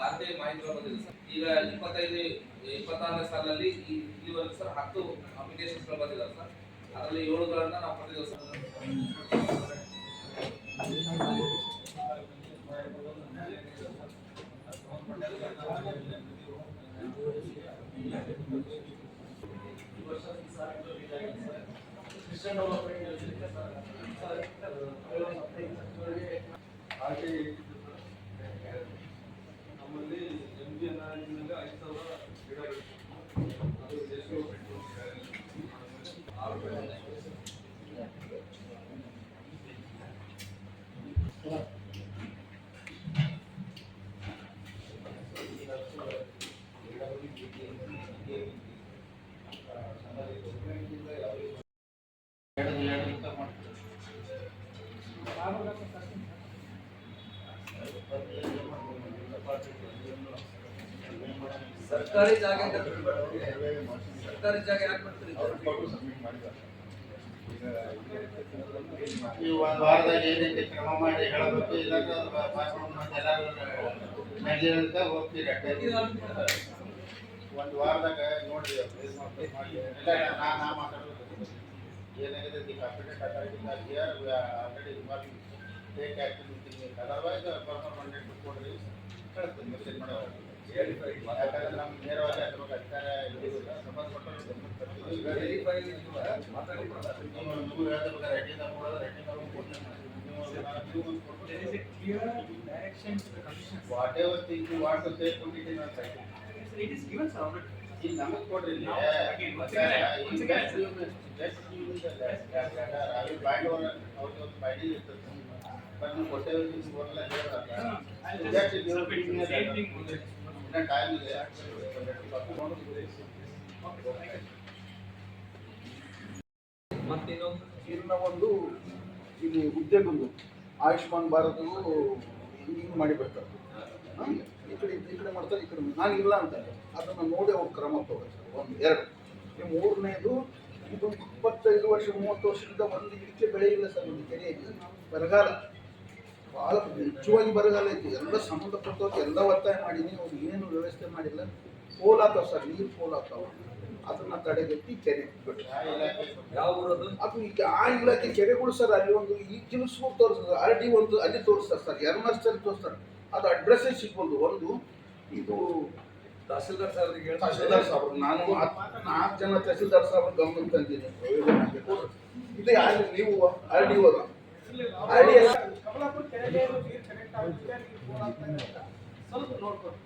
RTI ಮಾಹಿತಿಗಳು ಬಂದಿದೆ ಸರ್. ಈಗ 25-26ನೇ ಸಾಲಲ್ಲಿ ಇಲ್ಲಿವರೆಗೂ ಸರ್ 10 ಅಪ್ಲಿಕೇಶನ್ಸ್ಗಳು ಬಂದಿದ್ದಾರೆ ಸರ್. ಅದರಲ್ಲಿ 7ಗಳನ್ನ ನಾವು ಪ್ರತಿ ದಿವಸ ನಮ್ಮಲ್ಲಿ MG ಅನಾಲಿಸಿನಲ್ಲಿ 5,000 ಗಿಡಗಳು ಅದು ಸರ್ಕಾರಿ ಜಾಗ ಯಾಕೆ ಮಾಡ್ತೀರಿ? ಈ ಒಂದು ವಾರದಾಗ ಏನೈತೆ ಕ್ರಮ ಮಾಡಿ ಹೇಳಬೇಕು. ಇಲ್ಲಾಂದ್ರೆ ಎಲ್ಲರೂ ನಡೆಯಂತ ಹೋಗ್ತೀರಿ. ಒಂದು ವಾರದಾಗ ನೋಡ್ರಿ ನಾ ಮಾತಾಡೋದು ಏನಾಗಿದೆ confident already take action. Otherwise permanent ಕೊಡ್ರಿ, ಕಳಿಸ್ತೀನಿ ಮೆಸೇಜ್ ಮಾಡೋದು. ಯಾಕಂದ್ರೆ ನಮ್ಗೆ ನೇರವಾಗಿ Whatever thing you want to say, put it in a cycle. It is given, sir, already. In Namak Kodri, Now, again, once again, I will find out of finding it. But whatever is what like I'll that, just submit the same thing. time is there. ಇನ್ನು ಒಂದು ಇಲ್ಲಿ ಉದ್ಯೋಗದ್ದು ಆಯುಷ್ಮಾನ್ ಭಾರತ ಹಿಂಗೆ ಮಾಡಿಬಿಡ್ತಾರೆ. ಈ ಕಡೆ ಮಾಡ್ತಾರೆ, ಈ ಕಡೆ ನಾನು ಇಲ್ಲ ಅಂತಾರೆ. ಅದನ್ನು ನೋಡಿ ಅವ್ರು ಕ್ರಮ ತಗೋತಾರೆ. ಒಂದು ಎರಡು ಈ ಮೂರನೇದು, ಇದು 25 ವರ್ಷ 30 ವರ್ಷದಿಂದ ಒಂದು ಇದಕ್ಕೆ ಬೆಳೆ ಇಲ್ಲ ಸರ್. ಒಂದು ಕೆರೆಯಲ್ಲಿ ಬರಗಾಲ ಭಾಳ ನಿಜವಾಗಿ ಬರಗಾಲ ಐತಿ. ಎಲ್ಲ ಸಂಬಂಧಪಟ್ಟವ್ರಿಗೆ ಎಲ್ಲ ಒತ್ತಾಯ ಮಾಡೀನಿ, ಅವ್ರು ಏನು ವ್ಯವಸ್ಥೆ ಮಾಡಿಲ್ಲ. ಪೋಲ್ ಆಗ್ತಾವ ಸರ್, ನೀರು ಪೋಲ್ ಆಗ್ತಾವ. ಅದನ್ನ ತಡೆಗಟ್ಟಿ ಕೆರೆ ಬಿಟ್ಟು ಅದು ಈಗ ಆ ಇಲಾಖೆ ಕೆರೆಗಳು ಸರ್, ಅಲ್ಲಿ ಒಂದು ಈ ಕಿಲ್ಸ್ಬೋದು ತೋರಿಸ್ತಾರೆ, RD ಒಂದು ಅಲ್ಲಿ ತೋರಿಸ್ತಾರೆ ಸರ್, ಎರ್ಮರ್ಸ್ಟಲ್ಲಿ ತೋರಿಸ್ತಾರೆ. ಅದು ಅಡ್ರೆಸ್ಸೇ ಸಿಗ್ಬೋದು. ಒಂದು ಇದು ತಹಸೀಲ್ದಾರ್ ಸಾಹೇಬ್ರು, ನಾನು 4 ಜನ ತಹಸೀಲ್ದಾರ್ ಸಾಹೇಬ್ರು ಗಮನಕ್ಕೆ ತಂದಿದ್ದೀನಿ. ಇದು ಯಾರು ನೀವು RD ಅವರು ಕಮಲಾಪುರ ಕೆರೆಗೆ ನೀರು ಕನೆಕ್ಟ್ ಆಗುತ್ತೆ, ಸ್ವಲ್ಪ ನೋಡ್ಕೊಂಡು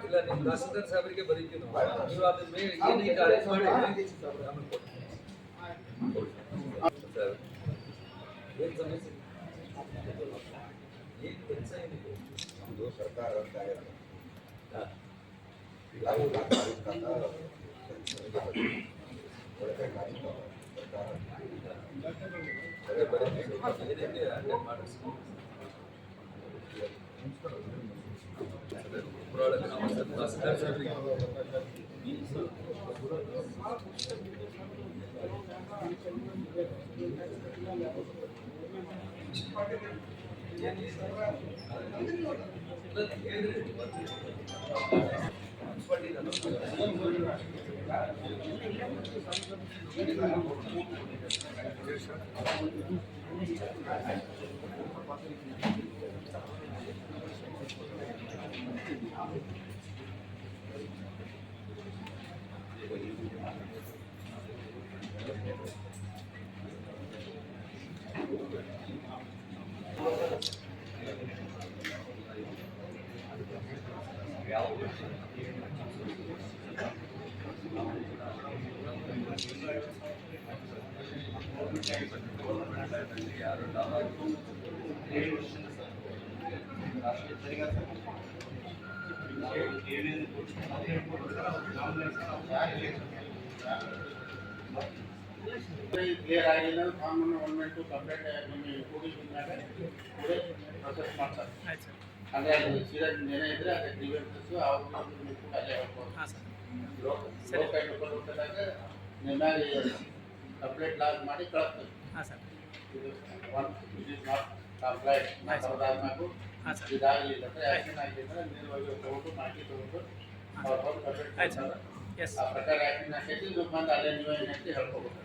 ಇಲ್ಲ, ನಿಮ್ಮ ತಹಸೀಲ್ದಾರ್ ಸಾಹೇಬರಿಗೆ ಬರೀತೀವಿ ನಾವು. ನೀವು ಅದ್ರ ಮೇಲೆ ಏನೀಗ ಅರೇಂಜ್ ಮಾಡಿ ಆಮೇಲೆ ಕೊಡ್ತೀವಿ. ಏನು ಸಮಸ್ಯೆ? ಏನು ಕೆಲಸ ಏನಿದೆ? ಒಂದು ಸರ್ಕಾರ ಅಂತ ಏನಿದೆ ಅಲ್ಲೇ ಮಾಡಿಸ್ತೀವಿ. ಒಬ್ಬರೊಳಗೆ ನಾವು ತಹಸೀಲ್ದಾರ್ ಸಾಹೇಬರಿಗೆ ಕ್ಲಿಯರ್ ಆಗಿಲ್ಲ ಫಾರ್ಮ್ 1 ಕಂಪ್ಲೀಟ್ ನಿಮಗೆ ಕೂಡಿಸಿದಾಗ ಕೂಡ ಪ್ರೊಸೆಸ್ ಮಾಡ್ತಾರೆ. ಅಂದರೆ ಅದು ಸೀದಾ ಜನ ಇದ್ದರೆ ಅದಕ್ಕೆ ಡಿವೈಸಸ್ ಅವ್ರು ಅಲ್ಲೇ ಹೋಗ್ಬೋದು. ಲೋಕಲ್ ಕೊಟ್ಟಾಗ ನಿಮ್ಮಾಗಿ ಕಂಪ್ಲೀಟ್ ಲಾಗ್ ಮಾಡಿ ಕಳಿಸ್ತೀವಿ. ಇದು ಇಟ್ ಇಸ್ ನಾಟ್ ಕಂಪ್ಲೈಂಟ್ ಮಾತಾಡೋದಾದ್ಮೇಲೆ ಇದಾಗಲಿಲ್ಲ ಅಂದರೆ ಆ್ಯಕ್ಷನ್ ಆಗಿದ್ದರೆ ನೇರವಾಗಿ ತೊಗೊಂಡು ಮಾಹಿತಿ ತೊಗೊಂಡು ಅವ್ರು ಬಂದು ಕಂಪ್ಲೀಟ್ ಮಾಡ್ತಾರೆ. ಆ ಪ್ರಕಾರ ಆ್ಯಕ್ಷನ್ ಹಾಕೈತಿ ಇದು ಬಂದು ಅಲ್ಲೇ ನೀವು ಏನಂತ ಹೇಳ್ಕೋಬೋದು.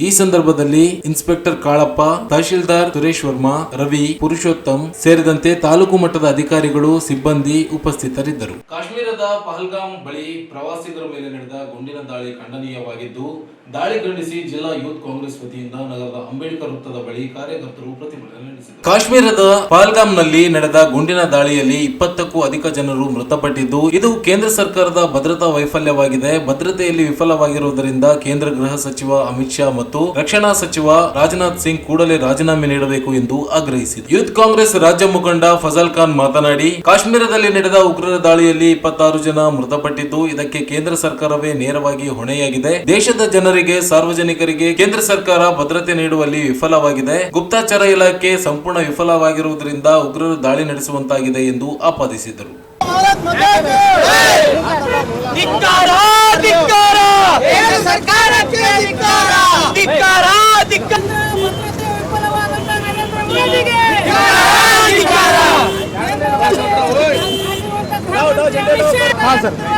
ಈ ಸಂದರ್ಭದಲ್ಲಿ ಇನ್ಸ್ಪೆಕ್ಟರ್ ಕಾಳಪ್ಪ, ತಹಶೀಲ್ದಾರ್ ಸುರೇಶ್ ವರ್ಮಾ, ರವಿ, ಪುರುಷೋತ್ತಮ್ ಸೇರಿದಂತೆ ತಾಲೂಕು ಮಟ್ಟದ ಅಧಿಕಾರಿಗಳು, ಸಿಬ್ಬಂದಿ ಉಪಸ್ಥಿತರಿದ್ದರು. ಕಾಶ್ಮೀರದ ಪಹಲ್ಗಾಮ್ ಬಳಿ ಪ್ರವಾಸಿಗರ ಮೇಲೆ ನಡೆದ ಗುಂಡಿನ ದಾಳಿ ಖಂಡನೀಯವಾಗಿದ್ದು, ದಾಳಿ ಖಂಡಿಸಿ ಜಿಲ್ಲಾ ಯೂತ್ ಕಾಂಗ್ರೆಸ್ ವತಿಯಿಂದ ನಗರದ ಅಂಬೇಡ್ಕರ್ ವೃತ್ತದ ಬಳಿ ಕಾರ್ಯಕರ್ತರು ಪ್ರತಿಭಟನೆ ನಡೆಸಿದರು. ಕಾಶ್ಮೀರದ ಪಹಲ್ಗಾಮ್ನಲ್ಲಿ ನಡೆದ ಗುಂಡಿನ ದಾಳಿಯಲ್ಲಿ 20ಕ್ಕೂ ಅಧಿಕ ಜನರು ಮೃತಪಟ್ಟಿದ್ದು, ಇದು ಕೇಂದ್ರ ಸರ್ಕಾರದ ಭದ್ರತಾ ವೈಫಲ್ಯವಾಗಿದೆ. ಭದ್ರತೆಯಲ್ಲಿ ವಿಫಲವಾಗಿರುವುದರಿಂದ ಕೇಂದ್ರ ಗೃಹ ಸಚಿವ ಅಮಿತ್ ಶಾ ಮತ್ತು ರಕ್ಷಣಾ ಸಚಿವ ರಾಜನಾಥ್ ಸಿಂಗ್ ಕೂಡಲೇ ರಾಜೀನಾಮೆ ನೀಡಬೇಕು ಎಂದು ಆಗ್ರಹಿಸಿದರು. ಯೂತ್ ಕಾಂಗ್ರೆಸ್ ರಾಜ್ಯ ಮುಖಂಡ ಫಜಲ್ ಖಾನ್ ಮಾತನಾಡಿ, ಕಾಶ್ಮೀರದಲ್ಲಿ ನಡೆದ ಉಗ್ರರ ದಾಳಿಯಲ್ಲಿ 26 ಜನ ಮೃತಪಟ್ಟಿದ್ದು, ಇದಕ್ಕೆ ಕೇಂದ್ರ ಸರ್ಕಾರವೇ ನೇರವಾಗಿ ಹೊಣೆಯಾಗಿದೆ. ದೇಶದ ಜನರಿಗೆ, ಸಾರ್ವಜನಿಕರಿಗೆ ಕೇಂದ್ರ ಸರ್ಕಾರ ಭದ್ರತೆ ನೀಡುವಲ್ಲಿ ವಿಫಲವಾಗಿದೆ. ಗುಪ್ತಚರ ಇಲಾಖೆ ಸಂಪೂರ್ಣ ವಿಫಲವಾಗಿರುವುದರಿಂದ ಉಗ್ರರು ದಾಳಿ ನಡೆಸುವಂತಾಗಿದೆ ಎಂದು ಆಪಾದಿಸಿದರು.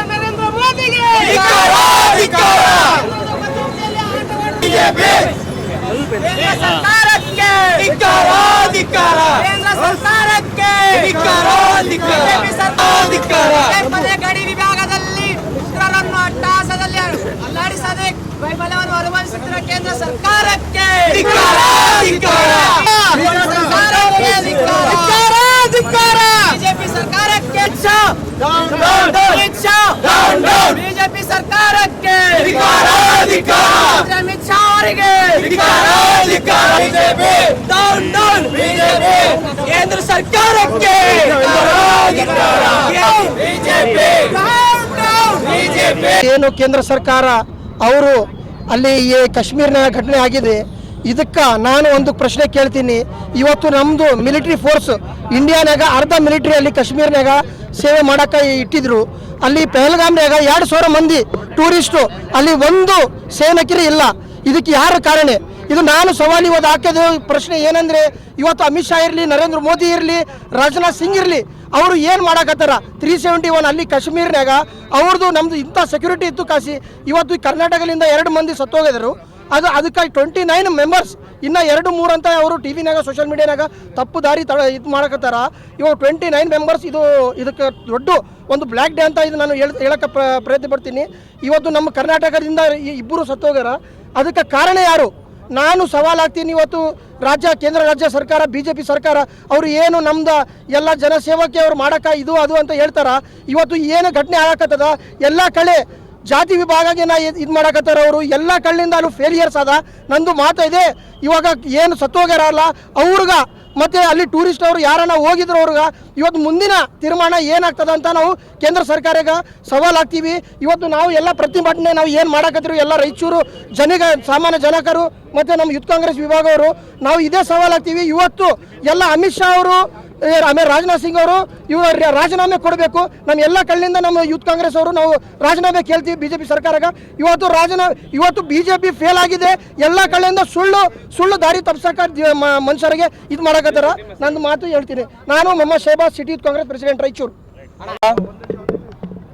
ನರೇಂದ್ರ ಮೋದಿಗೆ ಸರ್ಕಾರಕ್ಕೆ ಕೇಂದ್ರ ಸರ್ಕಾರಕ್ಕೆ ಬಿಜೆಪಿ ಸರ್ಕಾರ ಗಡಿ ವಿಭಾಗದಲ್ಲಿ ಉಗ್ರರನ್ನು ಅಟ್ಟಹಾಸದಲ್ಲಿ ಅಲ್ಲಾಡಿಸದೆ ವೈಫಲ್ಯವನ್ನು ಅನುಭವಿಸುತ್ತಿರುವ ಕೇಂದ್ರ ಸರ್ಕಾರಕ್ಕೆ ಬಿಜೆಪಿ ಸರ್ಕಾರಕ್ಕೆ ಬಿಜೆಪಿ ಸರ್ಕಾರಕ್ಕೆ ಅಮಿತ್ ಶಾ ಅವರಿಗೆ ಕೇಂದ್ರ ಸರ್ಕಾರಕ್ಕೆ ಏನು ಕೇಂದ್ರ ಸರ್ಕಾರ ಅವರು ಅಲ್ಲಿ ಈ ಕಾಶ್ಮೀರ್ನ ಘಟನೆ ಆಗಿದೆ, ಇದಕ್ಕೆ ನಾನು ಒಂದು ಪ್ರಶ್ನೆ ಕೇಳ್ತೀನಿ. ಇವತ್ತು ನಮ್ಮದು ಮಿಲಿಟರಿ ಫೋರ್ಸ್ ಇಂಡಿಯಾನಾಗ ಅರ್ಧ ಮಿಲಿಟರಿ ಅಲ್ಲಿ ಕಾಶ್ಮೀರ್ನಾಗ ಸೇವೆ ಮಾಡೋಕೆ ಇಟ್ಟಿದ್ರು. ಅಲ್ಲಿ ಪಹಲ್ಗಾಮ್ನಾಗ 2,000 ಮಂದಿ ಟೂರಿಸ್ಟು, ಅಲ್ಲಿ ಒಂದು ಸೈನಿಕರೇ ಇಲ್ಲ. ಇದಕ್ಕೆ ಯಾರ ಕಾರಣ? ಇದು ನಾನು ಸವಾಲು ಇವತ್ತು ಹಾಕೋದು ಪ್ರಶ್ನೆ ಏನಂದರೆ, ಇವತ್ತು ಅಮಿತ್ ಶಾ ಇರಲಿ, ನರೇಂದ್ರ ಮೋದಿ ಇರಲಿ, ರಾಜನಾಥ್ ಸಿಂಗ್ ಇರಲಿ, ಅವರು ಏನು ಮಾಡಕತ್ತಾರ 371 ಅಲ್ಲಿ ಕಾಶ್ಮೀರ್ನಾಗ ಅವ್ರದ್ದು ನಮ್ಮದು ಇಂಥ ಸೆಕ್ಯೂರಿಟಿ ಇತ್ತು ಕಾಸಿ. ಇವತ್ತು ಕರ್ನಾಟಕದಿಂದ 2 ಮಂದಿ ಸತ್ತೋಗಿದ್ರು. ಅದಕ್ಕಾಗಿ 29 ಮೆಂಬರ್ಸ್ ಇನ್ನು 2-3 ಅಂತ ಅವರು ಟಿ ವಿನಾಗ ಸೋಷಿಯಲ್ ಮೀಡಿಯಾನಾಗ ತಪ್ಪು ದಾರಿ ಇದು ಮಾಡಕತ್ತಾರ. ಇವಾಗ 29 ಮೆಂಬರ್ಸ್ ಇದಕ್ಕೆ ದೊಡ್ಡ ಒಂದು ಬ್ಲ್ಯಾಕ್ ಡೇ ಅಂತ ಇದು ನಾನು ಹೇಳಕ್ಕೆ ಪ್ರಯತ್ನ ಪಡ್ತೀನಿ. ಇವತ್ತು ನಮ್ಮ ಕರ್ನಾಟಕದಿಂದ ಇಬ್ಬರು ಸತ್ತೋಗ್ಯಾರ. ಅದಕ್ಕೆ ಕಾರಣ ಯಾರು? ನಾನು ಸವಾಲು ಹಾಕ್ತೀನಿ. ಇವತ್ತು ಕೇಂದ್ರ ರಾಜ್ಯ ಸರ್ಕಾರ, BJP ಸರ್ಕಾರ ಅವರು ಏನು ನಮ್ದು ಎಲ್ಲ ಜನಸೇವಕ್ಕೆ ಅವ್ರು ಮಾಡೋಕೆ ಇದು ಅದು ಅಂತ ಹೇಳ್ತಾರ. ಇವತ್ತು ಏನು ಘಟನೆ ಆಗಕತ್ತದ ಎಲ್ಲ ಕಡೆ ಜಾತಿ ವಿಭಾಗಕ್ಕೆ ಇದು ಮಾಡಕತ್ತಾರ. ಅವರು ಎಲ್ಲ ಕಡೆಯಿಂದ ಅಲ್ಲಿ ಫೇಲಿಯರ್ಸ್ ಅದ. ನಂದು ಮಾತು ಇದೆ, ಇವಾಗ ಏನು ಸತ್ತೋಗ್ಯಾರಲ್ಲ ಅವ್ರಿಗೆ ಮತ್ತು ಅಲ್ಲಿ ಟೂರಿಸ್ಟ್ ಅವರು ಯಾರನ್ನ ಹೋಗಿದ್ರು ಅವ್ರಿಗೆ ಇವತ್ತು ಮುಂದಿನ ತೀರ್ಮಾನ ಏನಾಗ್ತದೆ ಅಂತ ನಾವು ಕೇಂದ್ರ ಸರ್ಕಾರಕ್ಕೆ ಸವಾಲು ಹಾಕ್ತೀವಿ. ಇವತ್ತು ನಾವು ಎಲ್ಲ ಪ್ರತಿಭಟನೆ ನಾವು ಏನು ಮಾಡಕತ್ತಿರು ಎಲ್ಲ ರಾಯಚೂರು ಸಾಮಾನ್ಯ ಜನಕರು ಮತ್ತು ನಮ್ಮ ಯೂತ್ ಕಾಂಗ್ರೆಸ್ ವಿಭಾಗವರು ನಾವು ಇದೇ ಸವಾಲು ಹಾಕ್ತೀವಿ. ಇವತ್ತು ಎಲ್ಲ ಅಮಿತ್ ಶಾ ಅವರು ಆಮೇಲೆ ರಾಜನಾಥ್ ಸಿಂಗ್ ಅವರು ಇವರು ರಾಜೀನಾಮೆ ಕೊಡಬೇಕು. ನಮ್ಮ ಎಲ್ಲ ಕಡೆಯಿಂದ ನಮ್ಮ ಯೂತ್ ಕಾಂಗ್ರೆಸ್ ಅವರು ನಾವು ರಾಜೀನಾಮೆ ಕೇಳ್ತೀವಿ BJP ಸರ್ಕಾರಕ್ಕೆ. ಇವತ್ತು BJP ಫೇಲ್ ಆಗಿದೆ. ಎಲ್ಲ ಕಡೆಯಿಂದ ಸುಳ್ಳು ದಾರಿ ತಪ್ಪಿಸಕ್ಕೆ ಮನುಷ್ಯರಿಗೆ ಇದು ಮಾಡಕತ್ತಾರ. ನಂದು ಮಾತು ಹೇಳ್ತೀನಿ. ನಾನು Mohammad Shahbaz, city youth Congress president, Raichur.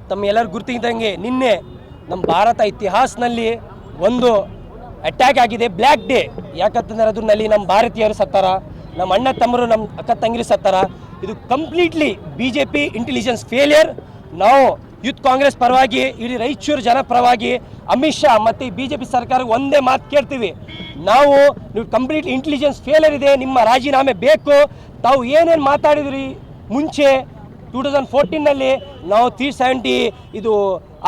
ತಮ್ಮ ಎಲ್ಲರೂ ಗುರ್ತಿದ್ದಂಗೆ ನಿನ್ನೆ ನಮ್ಮ ಭಾರತ ಇತಿಹಾಸದಲ್ಲಿ ಒಂದು ಅಟ್ಯಾಕ್ ಆಗಿದೆ, ಬ್ಲ್ಯಾಕ್ ಡೇ. ಯಾಕಂತಂದ್ರೆ ಅದ್ರಲ್ಲಿ ನಮ್ಮ ಭಾರತೀಯರು ಸತ್ತಾರ, ನಮ್ಮ ಅಣ್ಣ ತಮ್ಮರು, ನಮ್ಮ ಅಕ್ಕ ತಂಗಿರು ಸತ್ತಾರ. ಇದು ಕಂಪ್ಲೀಟ್ಲಿ BJP ಇಂಟೆಲಿಜೆನ್ಸ್ ಫೇಲಿಯರ್. ನಾವು ಯೂತ್ ಕಾಂಗ್ರೆಸ್ ಪರವಾಗಿ, ಇಡೀ ರಾಯಚೂರು ಜನ ಪರವಾಗಿ ಅಮಿತ್ ಶಾ ಮತ್ತು BJP ಸರ್ಕಾರಕ್ಕೆ ಒಂದೇ ಮಾತು ಕೇಳ್ತೀವಿ. ನೀವು ಕಂಪ್ಲೀಟ್ಲಿ ಇಂಟೆಲಿಜೆನ್ಸ್ ಫೇಲಿಯರ್ ಇದೆ, ನಿಮ್ಮ ರಾಜೀನಾಮೆ ಬೇಕು. ತಾವು ಏನೇನು ಮಾತಾಡಿದ್ರಿ ಮುಂಚೆ 2014ನಲ್ಲಿ ನಾವು 370 ಇದು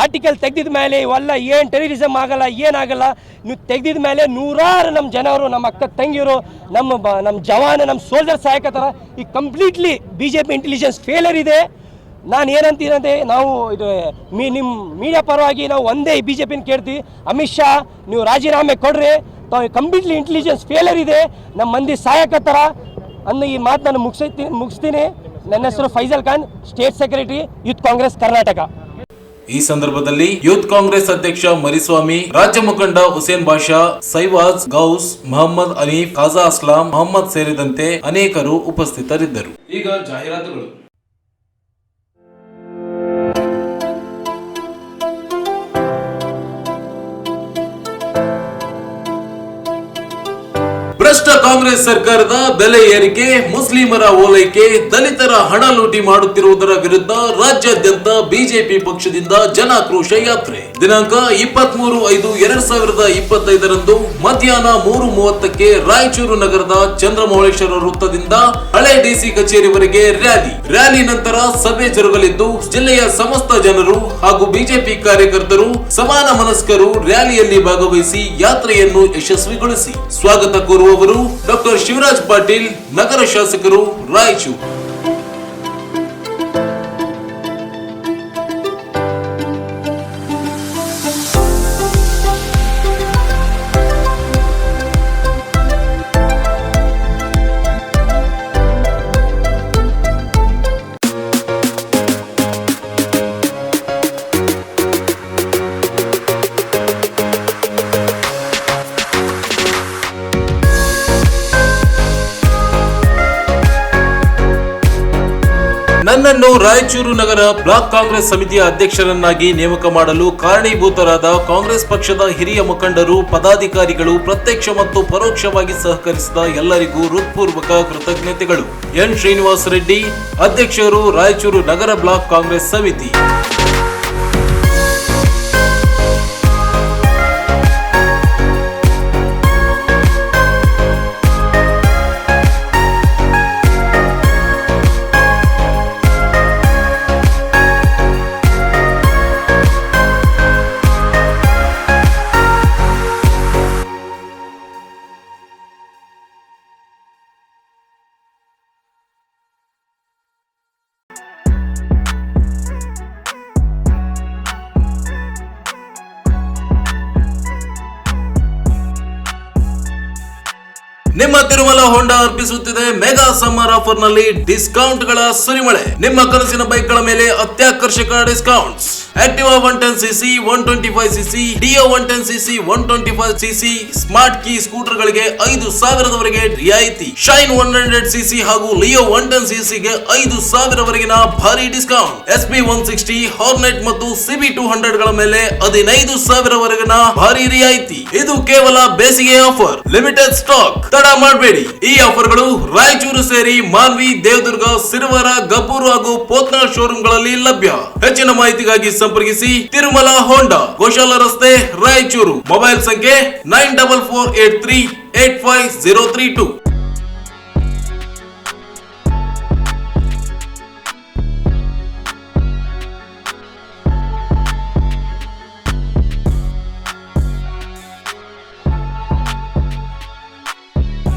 ಆರ್ಟಿಕಲ್ ತೆಗೆದಿದ ಮೇಲೆ ಇವೆಲ್ಲ ಏನು ಟೆರರಿಸಮ್ ಆಗಲ್ಲ, ಏನಾಗಲ್ಲ. ನೀವು ತೆಗೆದಿದ ಮೇಲೆ ನೂರಾರು ನಮ್ಮ ಜನರು, ನಮ್ಮ ಅಕ್ಕ ತಂಗಿಯರು, ನಮ್ಮ ಜವಾನ, ನಮ್ಮ ಸೋಲ್ಜರ್ಸ್ ಸಾಯಕತ್ತಾರ. ಈ ಕಂಪ್ಲೀಟ್ಲಿ BJP ಇಂಟೆಲಿಜೆನ್ಸ್ ಫೇಲಿಯರ್ ಇದೆ. ನಾನು ಏನಂತೀನಂತೆ, ನಾವು ಇದು ನಿಮ್ಮ ಮೀಡಿಯಾ ಪರವಾಗಿ ನಾವು ಒಂದೇ BJPನ ಕೇಳ್ತೀವಿ, ಅಮಿತ್ ಶಾ ನೀವು ರಾಜೀನಾಮೆ ಕೊಡ್ರಿ. ತಾವು ಕಂಪ್ಲೀಟ್ಲಿ ಇಂಟೆಲಿಜೆನ್ಸ್ ಫೇಲಿಯರ್ ಇದೆ, ನಮ್ಮ ಮಂದಿ ಸಾಯಕತ್ತಾರ ಅನ್ನೋ ಈ ಮಾತು ನಾನು ಮುಗಿಸ್ತೀನಿ. ನನ್ನ ಹೆಸರು Faisal Khan, state secretary, youth Congress Karnataka. ಈ ಸಂದರ್ಭದಲ್ಲಿ ಯೂತ್ ಕಾಂಗ್ರೆಸ್ ಅಧ್ಯಕ್ಷ ಮರಿಸ್ವಾಮಿ, ರಾಜ್ಯ ಮುಖಂಡ ಹುಸೇನ್ ಬಾಷಾ, ಸೈವಾಜ್, ಗೌಸ್, ಮೊಹಮ್ಮದ್ ಅನೀಫ್, ಖಾಜಾ ಅಸ್ಲಾಂ, ಮೊಹಮ್ಮದ್ ಸೇರಿದಂತೆ ಅನೇಕರು ಉಪಸ್ಥಿತರಿದ್ದರು. ಈಗ ಜಾಹೀರಾತುಗಳು. ಭ್ರಷ್ಟ ಕಾಂಗ್ರೆಸ್ ಸರ್ಕಾರದ ಬೆಲೆ ಏರಿಕೆ, ಮುಸ್ಲಿಮರ ಓಲೈಕೆ, ದಲಿತರ ಹಣ ಲೂಟಿ ಮಾಡುತ್ತಿರುವುದರ ವಿರುದ್ಧ ರಾಜ್ಯಾದ್ಯಂತ ಬಿಜೆಪಿ ಪಕ್ಷದಿಂದ ಜನಾಕ್ರೋಶ ಯಾತ್ರೆ ದಿನಾಂಕ 23/5/2025 ಮಧ್ಯಾಹ್ನ 3:30ಕ್ಕೆ ರಾಯಚೂರು ನಗರದ ಚಂದ್ರಮೌಳೇಶ್ವರ ವೃತ್ತದಿಂದ ಹಳೆ ಡಿಸಿ ಕಚೇರಿವರೆಗೆ ರ್ಯಾಲಿ ನಂತರ ಸಭೆ ಜರುಗಲಿದ್ದು, ಜಿಲ್ಲೆಯ ಸಮಸ್ತ ಜನರು ಹಾಗೂ ಬಿಜೆಪಿ ಕಾರ್ಯಕರ್ತರು, ಸಮಾನ ಮನಸ್ಕರು ರ್ಯಾಲಿಯಲ್ಲಿ ಭಾಗವಹಿಸಿ ಯಾತ್ರೆಯನ್ನು ಯಶಸ್ವಿಗೊಳಿಸಿ. ಸ್ವಾಗತ ಕೋರುವವರು ಡಾಕ್ಟರ್ ಶಿವರಾಜ್ ಪಾಟೀಲ್, ನಗರ ಶಾಸಕರು, ರಾಯಚೂರು. ನನ್ನನ್ನು ರಾಯಚೂರು ನಗರ ಬ್ಲಾಕ್ ಕಾಂಗ್ರೆಸ್ ಸಮಿತಿಯ ಅಧ್ಯಕ್ಷರನ್ನಾಗಿ ನೇಮಕ ಮಾಡಲು ಕಾರಣೀಭೂತರಾದ ಕಾಂಗ್ರೆಸ್ ಪಕ್ಷದ ಹಿರಿಯ ಮುಖಂಡರು, ಪದಾಧಿಕಾರಿಗಳು, ಪ್ರತ್ಯಕ್ಷ ಮತ್ತು ಪರೋಕ್ಷವಾಗಿ ಸಹಕರಿಸಿದ ಎಲ್ಲರಿಗೂ ಹೃತ್ಪೂರ್ವಕ ಕೃತಜ್ಞತೆಗಳು. ಎನ್ ಶ್ರೀನಿವಾಸ್ ರೆಡ್ಡಿ, ಅಧ್ಯಕ್ಷರು, ರಾಯಚೂರು ನಗರ ಬ್ಲಾಕ್ ಕಾಂಗ್ರೆಸ್ ಸಮಿತಿ. ನಿಮ್ಮ ತಿರುಮಲ ಹೋಂಡಾ ಅರ್ಪಿಸುತ್ತಿದೆ ಮೆಗಾ ಸಮ್ಮರ್ ಆಫರ್ ನಲ್ಲಿ ಡಿಸ್ಕೌಂಟ್ ಗಳ ಸುರಿಮಳೆ. ನಿಮ್ಮ ಕನಸಿನ ಬೈಕ್ ಗಳ ಮೇಲೆ ಅತ್ಯಾಕರ್ಷಕ discounts. Activa 110cc, 125cc, Dio 110cc, 125cc smart key scooter ಗಳಿಗೆ 5,000 ರಿಯಾಯಿತಿ. ಶೈನ್ 100cc ಹಾಗೂ ಲಿಯೋ 110cc ಗೆ 5,000 ವರೆಗಿನ ಭಾರಿ ಡಿಸ್ಕೌಂಟ್. SB 160, ಹಾರ್ನೆಟ್ ಮತ್ತು CB 200 ಗಳ ಮೇಲೆ 15,000 ವರೆಗಿನ ಭಾರಿ ರಿಯಾಯಿತಿ. ಇದು ಕೇವಲ ಬೇಸಿಗೆ ಆಫರ್, ಲಿಮಿಟೆಡ್ ಸ್ಟಾಕ್. ತಡ ಮಾಡಬೇಡಿ. ಈ ಆಫರ್ಗಳು ರಾಯಚೂರು ಸೇರಿ ಮಾನ್ವಿ, ದೇವದುರ್ಗ, ಸಿರುವಾರ, ಗಬ್ಬೂರು ಹಾಗೂ ಪೋತ್ನಾಳ್ ಶೋರೂಮ್ಗಳಲ್ಲಿ ಲಭ್ಯ. ಹೆಚ್ಚಿನ ಮಾಹಿತಿಗಾಗಿ ಸಂಪರ್ಕಿಸಿ ತಿರುಮಲ ಹೋಂಡಾ, ಗೋಶಾಲ ರಸ್ತೆ, ರಾಯಚೂರು. ಮೊಬೈಲ್ ಸಂಖ್ಯೆ 9443838032.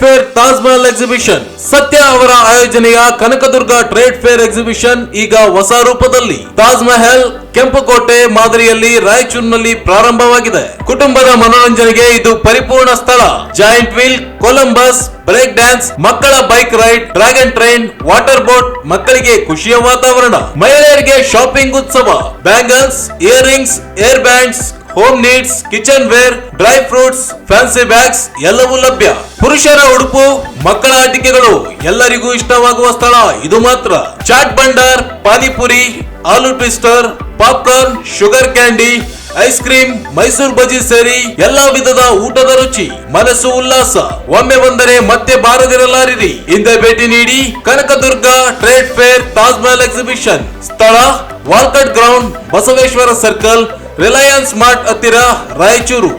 Fair Taj Mahal exhibition. ಸತ್ಯ ಅವರ ಆಯೋಜನೆಯ ಕನಕದುರ್ಗ ಟ್ರೇಡ್ ಫೇರ್ ಎಕ್ಸಿಬಿಷನ್ ಈಗ ಹೊಸ ರೂಪದಲ್ಲಿ ತಾಜ್ ಮಹಲ್, ಕೆಂಪುಕೋಟೆ ಮಾದರಿಯಲ್ಲಿ ರಾಯಚೂರಿನಲ್ಲಿ ಪ್ರಾರಂಭವಾಗಿದೆ. ಕುಟುಂಬದ ಮನೋರಂಜನೆಗೆ ಇದು ಪರಿಪೂರ್ಣ ಸ್ಥಳ. Giant wheel, Columbus, break dance, ಮಕ್ಕಳ bike ride, dragon train, water boat, ಮಕ್ಕಳಿಗೆ ಖುಷಿಯ ವಾತಾವರಣ. ಮಹಿಳೆಯರಿಗೆ ಶಾಪಿಂಗ್ ಉತ್ಸವ, bangles, ear rings, hair bands, home needs, kitchen ware, dry fruits, fancy bags ಎಲ್ಲವೂ ಲಭ್ಯ. ಪುರುಷರ ಉಡುಪು, ಮಕ್ಕಳ ಆಟಿಕೆಗಳು, ಎಲ್ಲರಿಗೂ ಇಷ್ಟವಾಗುವ ಸ್ಥಳ ಇದು ಮಾತ್ರ. Chaat Bhandar, panipuri, aloo twister, popcorn, sugar candy, ice cream, Mysuru bajji ಸೇರಿ ಎಲ್ಲಾ ವಿಧದ ಊಟದ ರುಚಿ. ಮನಸ್ಸು ಉಲ್ಲಾಸ. ಒಮ್ಮೆ ಬಂದರೆ ಮತ್ತೆ ಬಾರದಿರಲಾರಿರಿ. ಹಿಂದೆ ಭೇಟಿ ನೀಡಿ. Kanakadurga trade fair Taj Mahal exhibition. ಸ್ಥಳ Walkat ground, Basaveshwara circle, Reliance mart ಹತ್ತಿರ, ರಾಯಚೂರು.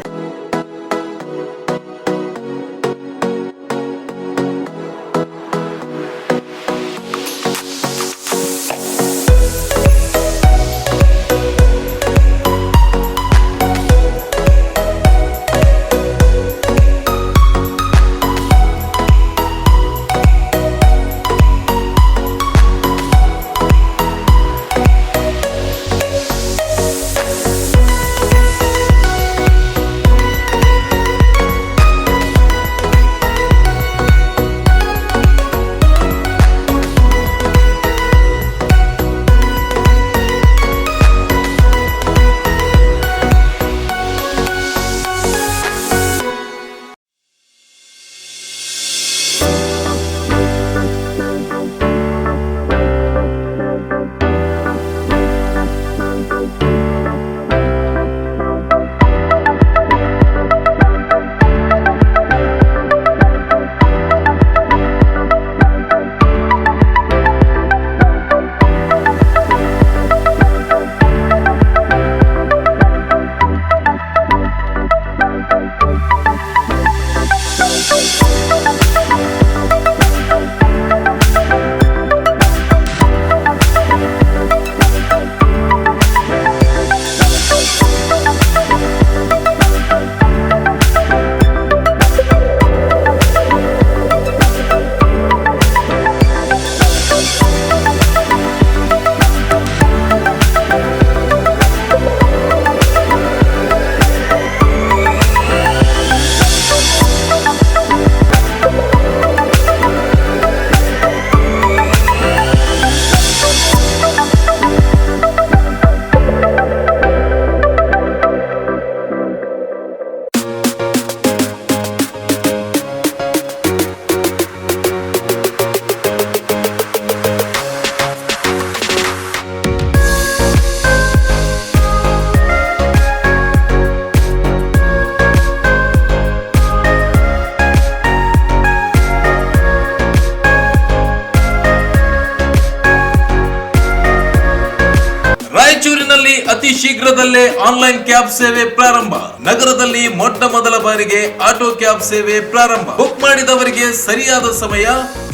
ಶೀಘ್ರದಲ್ಲೇ ಆನ್ಲೈನ್ ಕ್ಯಾಬ್ ಸೇವೆ ಪ್ರಾರಂಭ. ನಗರದಲ್ಲಿ ಮೊಟ್ಟ ಮೊದಲ ಬಾರಿಗೆ ಆಟೋ ಕ್ಯಾಬ್ ಸೇವೆ ಪ್ರಾರಂಭ. ಬುಕ್ ಮಾಡಿದವರಿಗೆ ಸರಿಯಾದ ಸಮಯ,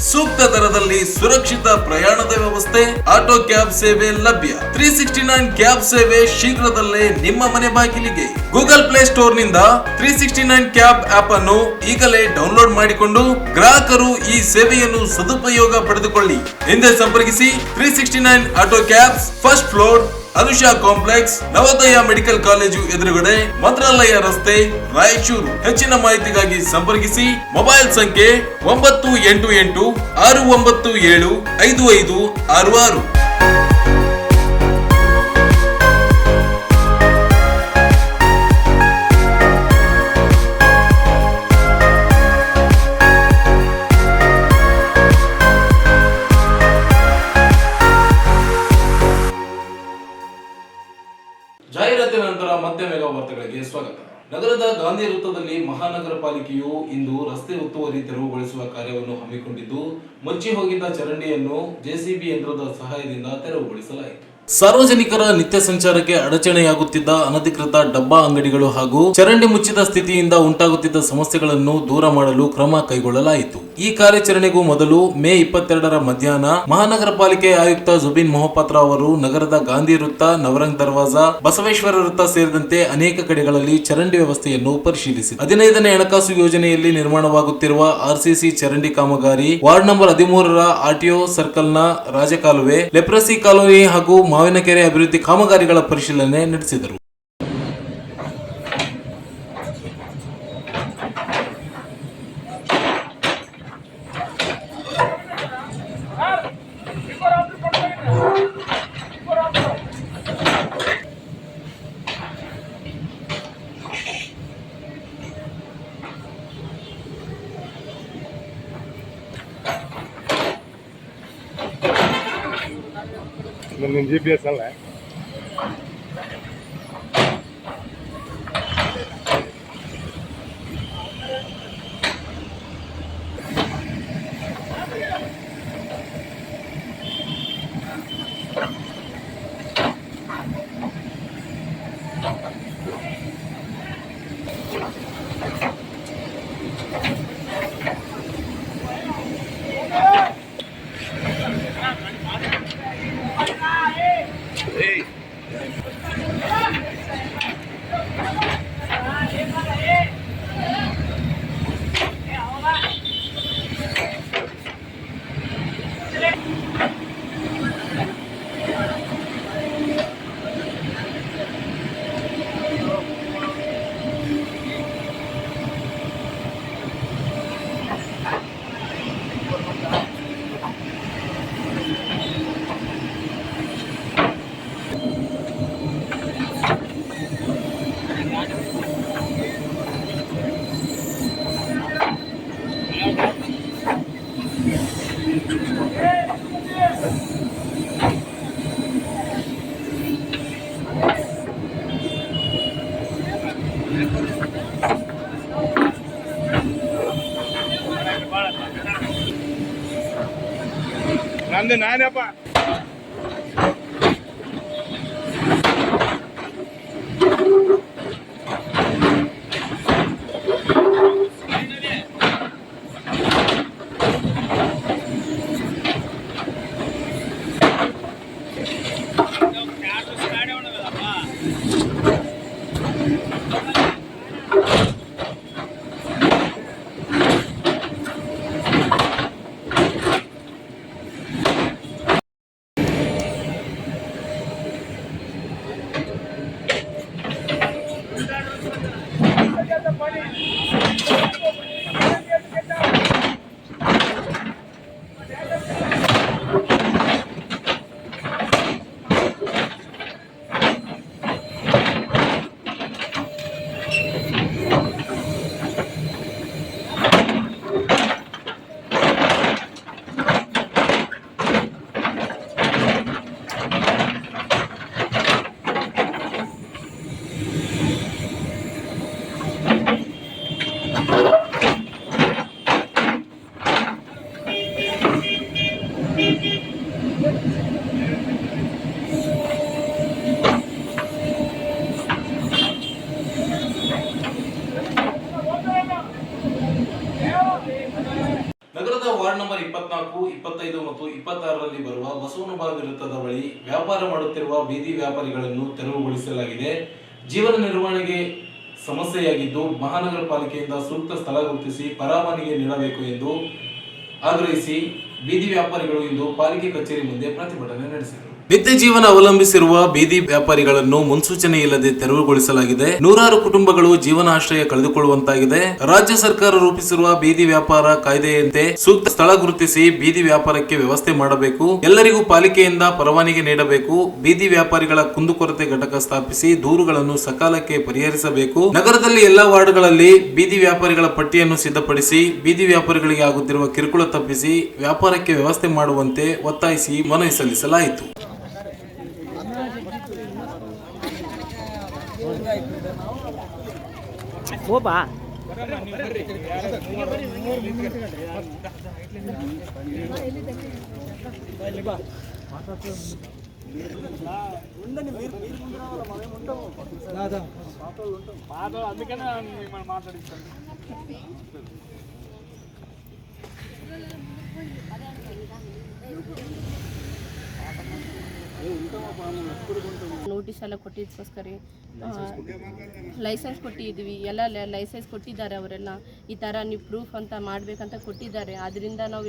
ಸೂಕ್ತ ದರದಲ್ಲಿ ಸುರಕ್ಷಿತ ಪ್ರಯಾಣದ ವ್ಯವಸ್ಥೆ, ಆಟೋ ಕ್ಯಾಬ್ ಸೇವೆ ಲಭ್ಯ. 369 ಕ್ಯಾಬ್ ಸೇವೆ ಶೀಘ್ರದಲ್ಲೇ ನಿಮ್ಮ ಮನೆ ಬಾಗಿಲಿಗೆ. ಗೂಗಲ್ ಪ್ಲೇ ಸ್ಟೋರ್ ನಿಂದ 369 ಕ್ಯಾಬ್ ಆಪ್ ಅನ್ನು ಈಗಲೇ ಡೌನ್ಲೋಡ್ ಮಾಡಿಕೊಂಡು ಗ್ರಾಹಕರು ಈ ಸೇವೆಯನ್ನು ಸದುಪಯೋಗ ಪಡೆದುಕೊಳ್ಳಿ. ಹಿಂದೆ ಸಂಪರ್ಕಿಸಿ 369 auto cabs, first floor, Anusha complex, Navodaya medical college ಎದುರುಗಡೆ, ಮಂತ್ರಾಲಯ ರಸ್ತೆ, ರಾಯಚೂರು. ಹೆಚ್ಚಿನ ಮಾಹಿತಿಗಾಗಿ ಸಂಪರ್ಕಿಸಿ. ಮೊಬೈಲ್ ಸಂಖ್ಯೆ 988 697 5566. ಜಾಹೀರಾತಿನ ನಂತರ ಮತ್ತೆ ಮೆಗಾ ವಾರ್ತೆಗಳಿಗೆ ಸ್ವಾಗತ. ನಗರದ ಗಾಂಧಿ ವೃತ್ತದಲ್ಲಿ ಮಹಾನಗರ ಪಾಲಿಕೆಯು ಇಂದು ರಸ್ತೆ ಒತ್ತುವರಿ ತೆರವುಗೊಳಿಸುವ ಕಾರ್ಯವನ್ನು ಹಮ್ಮಿಕೊಂಡಿದ್ದು, ಮುಚ್ಚಿ ಹೋಗಿದ್ದ ಚರಂಡಿಯನ್ನು ಜೆಸಿಬಿ ಯಂತ್ರದ ಸಹಾಯದಿಂದ ತೆರವುಗೊಳಿಸಲಾಯಿತು. ಸಾರ್ವಜನಿಕರ ನಿತ್ಯ ಸಂಚಾರಕ್ಕೆ ಅಡಚಣೆಯಾಗುತ್ತಿದ್ದ ಅನಧಿಕೃತ ಡಬ್ಬಾ ಅಂಗಡಿಗಳು ಹಾಗೂ ಚರಂಡಿ ಮುಚ್ಚಿದ ಸ್ಥಿತಿಯಿಂದ ಉಂಟಾಗುತ್ತಿದ್ದ ಸಮಸ್ಯೆಗಳನ್ನು ದೂರ ಮಾಡಲು ಕ್ರಮ ಕೈಗೊಳ್ಳಲಾಯಿತು. ಈ ಕಾರ್ಯಾಚರಣೆಗೂ ಮೊದಲು ಮೇ 22ರ ಮಧ್ಯಾಹ್ನ ಮಹಾನಗರ ಪಾಲಿಕೆ ಆಯುಕ್ತ ಜುಬಿನ್ ಮೊಹಪಾತ್ರ ಅವರು ನಗರದ ಗಾಂಧಿ ವೃತ್ತ, ನವರಂಗ್ ದರ್ವಾಜಾ, ಬಸವೇಶ್ವರ ವೃತ್ತ ಸೇರಿದಂತೆ ಅನೇಕ ಕಡೆಗಳಲ್ಲಿ ಚರಂಡಿ ವ್ಯವಸ್ಥೆಯನ್ನು ಪರಿಶೀಲಿಸಿದರು. 15ನೇ ಹಣಕಾಸು ಯೋಜನೆಯಲ್ಲಿ ನಿರ್ಮಾಣವಾಗುತ್ತಿರುವ ಆರ್ಸಿಸಿ ಚರಂಡಿ ಕಾಮಗಾರಿ, ವಾರ್ಡ್ ನಂಬರ್ 13ರ ಆರ್ಟಿಒ ಸರ್ಕಲ್ನ ರಾಜಕಾಲುವೆ, ಲೆಪ್ರಸಿ ಕಾಲೋನಿ ಹಾಗೂ ಮಾವಿನಕೆರೆ ಅಭಿವೃದ್ಧಿ ಕಾಮಗಾರಿಗಳ ಪರಿಶೀಲನೆ ನಡೆಸಿದರು. GPS ಅಲ್ಲ. ನಂದು ನಾನಪ್ಪ. ನಗರದ ವಾರ್ಡ್ ನಂಬರ್ 24, 25 ಮತ್ತು 26ರಲ್ಲಿ ಬರುವ ಬಸವನಬಾಗ್ ವೃತ್ತದ ಬಳಿ ವ್ಯಾಪಾರ ಮಾಡುತ್ತಿರುವ ಬೀದಿ ವ್ಯಾಪಾರಿಗಳನ್ನು ತೆರವುಗೊಳಿಸಲಾಗಿದೆ. ಜೀವನ ನಿರ್ವಹಣೆಗೆ ಸಮಸ್ಯೆಯಾಗಿದ್ದು ಮಹಾನಗರ ಪಾಲಿಕೆಯಿಂದ ಸೂಕ್ತ ಸ್ಥಳ ಗುರುತಿಸಿ ಪರವಾನಗಿ ನೀಡಬೇಕು ಎಂದು ಆಗ್ರಹಿಸಿ ಬೀದಿ ವ್ಯಾಪಾರಿಗಳು ಇಂದು ಪಾಲಿಕೆ ಕಚೇರಿ ಮುಂದೆ ಪ್ರತಿಭಟನೆ ನಡೆಸಿದರು. ನಿತ್ಯ ಜೀವನ ಅವಲಂಬಿಸಿರುವ ಬೀದಿ ವ್ಯಾಪಾರಿಗಳನ್ನು ಮುನ್ಸೂಚನೆ ಇಲ್ಲದೆ ತೆರವುಗೊಳಿಸಲಾಗಿದೆ. ನೂರಾರು ಕುಟುಂಬಗಳು ಜೀವನಾಶ್ರಯ ಕಳೆದುಕೊಳ್ಳುವಂತಾಗಿದೆ. ರಾಜ್ಯ ಸರ್ಕಾರ ರೂಪಿಸಿರುವ ಬೀದಿ ವ್ಯಾಪಾರ ಕಾಯ್ದೆಯಂತೆ ಸೂಕ್ತ ಸ್ಥಳ ಗುರುತಿಸಿ ಬೀದಿ ವ್ಯಾಪಾರಕ್ಕೆ ವ್ಯವಸ್ಥೆ ಮಾಡಬೇಕು. ಎಲ್ಲರಿಗೂ ಪಾಲಿಕೆಯಿಂದ ಪರವಾನಗಿ ನೀಡಬೇಕು. ಬೀದಿ ವ್ಯಾಪಾರಿಗಳ ಕುಂದುಕೊರತೆ ಘಟಕ ಸ್ಥಾಪಿಸಿ ದೂರುಗಳನ್ನು ಸಕಾಲಕ್ಕೆ ಪರಿಹರಿಸಬೇಕು. ನಗರದಲ್ಲಿ ಎಲ್ಲಾ ವಾರ್ಡ್ಗಳಲ್ಲಿ ಬೀದಿ ವ್ಯಾಪಾರಿಗಳ ಪಟ್ಟಿಯನ್ನು ಸಿದ್ಧಪಡಿಸಿ ಬೀದಿ ವ್ಯಾಪಾರಿಗಳಿಗೆ ಆಗುತ್ತಿರುವ ಕಿರುಕುಳ ತಪ್ಪಿಸಿ ವ್ಯಾಪಾರಕ್ಕೆ ವ್ಯವಸ್ಥೆ ಮಾಡುವಂತೆ ಒತ್ತಾಯಿಸಿ ಮನವಿ ಸಲ್ಲಿಸಲಾಯಿತು. ನೋಟಿಸ್ ಎಲ್ಲ ಕೊಟ್ಟಿದ್ದಕ್ಕೋಸ್ಕರ ಲೈಸೆನ್ಸ್ ಕೊಟ್ಟಿದ್ವಿ, ಎಲ್ಲ ಲೈಸೆನ್ಸ್ ಕೊಟ್ಟಿದ್ದಾರೆ. ಅವರೆಲ್ಲ ಈ ಥರ ನೀವು ಪ್ರೂಫ್ ಅಂತ ಮಾಡಬೇಕಂತ ಕೊಟ್ಟಿದ್ದಾರೆ. ಆದ್ದರಿಂದ ನಾವು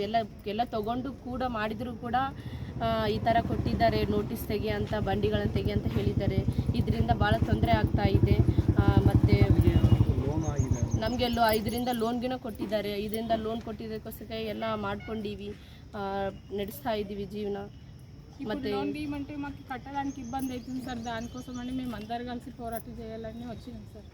ಎಲ್ಲ ತೊಗೊಂಡು ಕೂಡ ಮಾಡಿದರೂ ಕೂಡ ಈ ಥರ ಕೊಟ್ಟಿದ್ದಾರೆ, ನೋಟಿಸ್ ತೆಗಿ ಅಂತ, ಬಂಡಿಗಳನ್ನು ತೆಗಿ ಅಂತ ಹೇಳಿದ್ದಾರೆ. ಇದರಿಂದ ಭಾಳ ತೊಂದರೆ ಆಗ್ತಾ ಇದೆ. ಮತ್ತು ನಮಗೆಲ್ಲೋ 5ರಿಂದ ಲೋನ್ಗಿನ ಕೊಟ್ಟಿದ್ದಾರೆ. 5ರಿಂದ ಲೋನ್ కొట్టిదకోసకే ಎಲ್ಲ ಮಾಡ್ಕೊಂಡಿವಿ, ನಡೆಸ್తా ఇదివి జీవన. ಮತ್ತೆ లోన్ బీమంటే మాకు కట్టడానికి ఇబ్బంది అవుతుంది సార్. దానికోసమని మేము అందరు కలిసి పోరాటం చేయాలని వచ్చినాం సార్.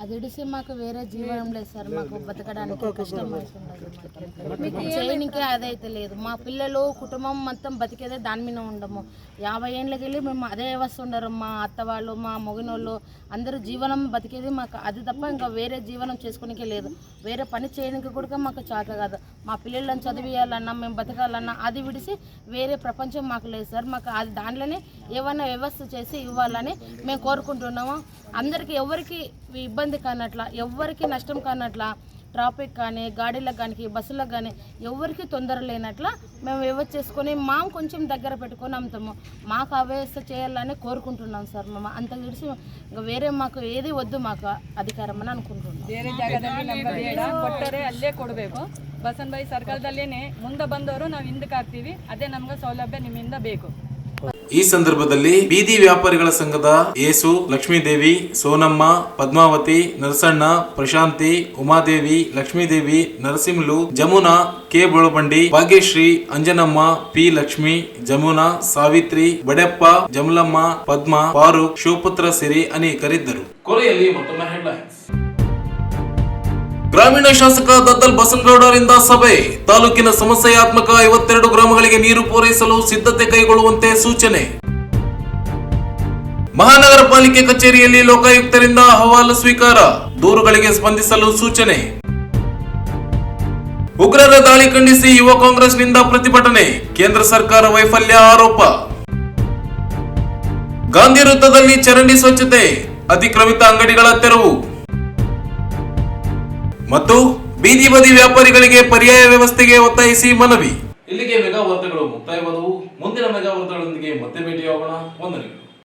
అది ఇడిసి మాకు వేరే జీవనం లేదు సార్. మాకు బతకడానికి కష్టం అవుతుంది. చేయడానికి అదైతే లేదు. మా పిల్లలు కుటుంబం మొత్తం బతికేదే దాని మీద ఉండము. 50 ఏళ్ళకి వెళ్ళి మేము అదే వ్యవస్థ ఉండరు. మా అత్త వాళ్ళు, మా మొగినోళ్ళు అందరూ జీవనం బతికేది మాకు అది తప్ప ఇంకా వేరే జీవనం చేసుకోనికే లేదు. వేరే పని చేయడానికి కూడా మాకు చేత కాదు. మా పిల్లలను చదివియాలన్నా, మేము బతకాలన్నా అది విడిసి వేరే ప్రపంచం మాకు లేదు సార్. మాకు అది దాంట్లోనే ఏమైనా వ్యవస్థ చేసి ఇవ్వాలని మేము కోరుకుంటున్నాము. అందరికీ ఎవరికి ఇబ్బంది కానట్లా, ఎవరికి నష్టం కానట్లా, ట్రాఫిక్ కానీ, గాడీలకు కానీ, బస్సులకు కానీ ఎవరికి తొందర లేనట్లా మేము వ్యవస్థ చేసుకొని మాకు కొంచెం దగ్గర పెట్టుకొని అమ్ముతాము. మాకు ఆ వ్యవస్థ చేయాలని కోరుకుంటున్నాం సార్. మేము అంత విడిసి ఇంకా వేరే మాకు ఏది వద్దు, మాకు అధికారం అని అనుకుంటున్నాం. ಬೇರೆ ಜಾಗದಲ್ಲಿ ನಮಗೆ ಬೇಡ, ಕೊಟ್ಟರೆ ಅಲ್ಲೇ ಕೊಡಬೇಕು. ಬಸವನಬಾಯಿ ಸರ್ಕಲ್ದಲ್ಲೇನೆ ಮುಂದೆ ಬಂದವರು ನಾವು ಹಿಂದಕ್ಕೆ ಹಾಕ್ತೀವಿ. ಅದೇ ನಮ್ಗೆ ಸೌಲಭ್ಯ ನಿಮ್ಮಿಂದ ಬೇಕು. ಈ ಸಂದರ್ಭದಲ್ಲಿ ಬೀದಿ ವ್ಯಾಪಾರಿಗಳ ಸಂಘದ ಯೇಸು, ಲಕ್ಷ್ಮೀದೇವಿ, ಸೋನಮ್ಮ, ಪದ್ಮಾವತಿ, ನರಸಣ್ಣ, ಪ್ರಶಾಂತಿ, ಉಮಾದೇವಿ, ಲಕ್ಷ್ಮೀದೇವಿ, ನರಸಿಂಹಲು, ಜಮುನಾ, ಕೆ ಬೊಳಬಂಡಿ, ಭಾಗ್ಯಶ್ರೀ, ಅಂಜನಮ್ಮ, ಪಿ ಲಕ್ಷ್ಮಿ, ಜಮುನಾ, ಸಾವಿತ್ರಿ, ಬಡೆಪ್ಪ, ಜಮಲಮ್ಮ, ಪದ್ಮ, ಫಾರೂಕ್, ಶಿವಪುತ್ರ ಸೇರಿ ಅನೇಕರಿದ್ದರು. ಕೊನೆಯಲ್ಲಿ ಮತ್ತೊಮ್ಮೆ ಹೆಡ್ಲೈನ್ಸ್. ಗ್ರಾಮೀಣ ಶಾಸಕ ದದ್ದಲ್ ಬಸನಗೌಡರಿಂದ ಸಭೆ. ತಾಲೂಕಿನ ಸಮಸ್ಯಾತ್ಮಕ 52 ಗ್ರಾಮಗಳಿಗೆ ನೀರು ಪೂರೈಸಲು ಸಿದ್ಧತೆ ಕೈಗೊಳ್ಳುವಂತೆ ಸೂಚನೆ. ಮಹಾನಗರ ಪಾಲಿಕೆ ಕಚೇರಿಯಲ್ಲಿ ಲೋಕಾಯುಕ್ತರಿಂದ ಅಹವಾಲು ಸ್ವೀಕಾರ. ದೂರುಗಳಿಗೆ ಸ್ಪಂದಿಸಲು ಸೂಚನೆ. ಉಗ್ರರ ದಾಳಿ ಖಂಡಿಸಿ ಯುವ ಕಾಂಗ್ರೆಸ್ನಿಂದ ಪ್ರತಿಭಟನೆ. ಕೇಂದ್ರ ಸರ್ಕಾರ ವೈಫಲ್ಯ ಆರೋಪ. ಗಾಂಧಿ ವೃತ್ತದಲ್ಲಿ ಚರಂಡಿ ಸ್ವಚ್ಛತೆ, ಅತಿಕ್ರಮಿತ ಅಂಗಡಿಗಳ ತೆರವು ಮತ್ತು ಬೀದಿ ಬದಿ ವ್ಯಾಪಾರಿಗಳಿಗೆ ಪರ್ಯಾಯ ವ್ಯವಸ್ಥೆಗೆ ಒತ್ತಾಯಿಸಿ ಮನವಿ.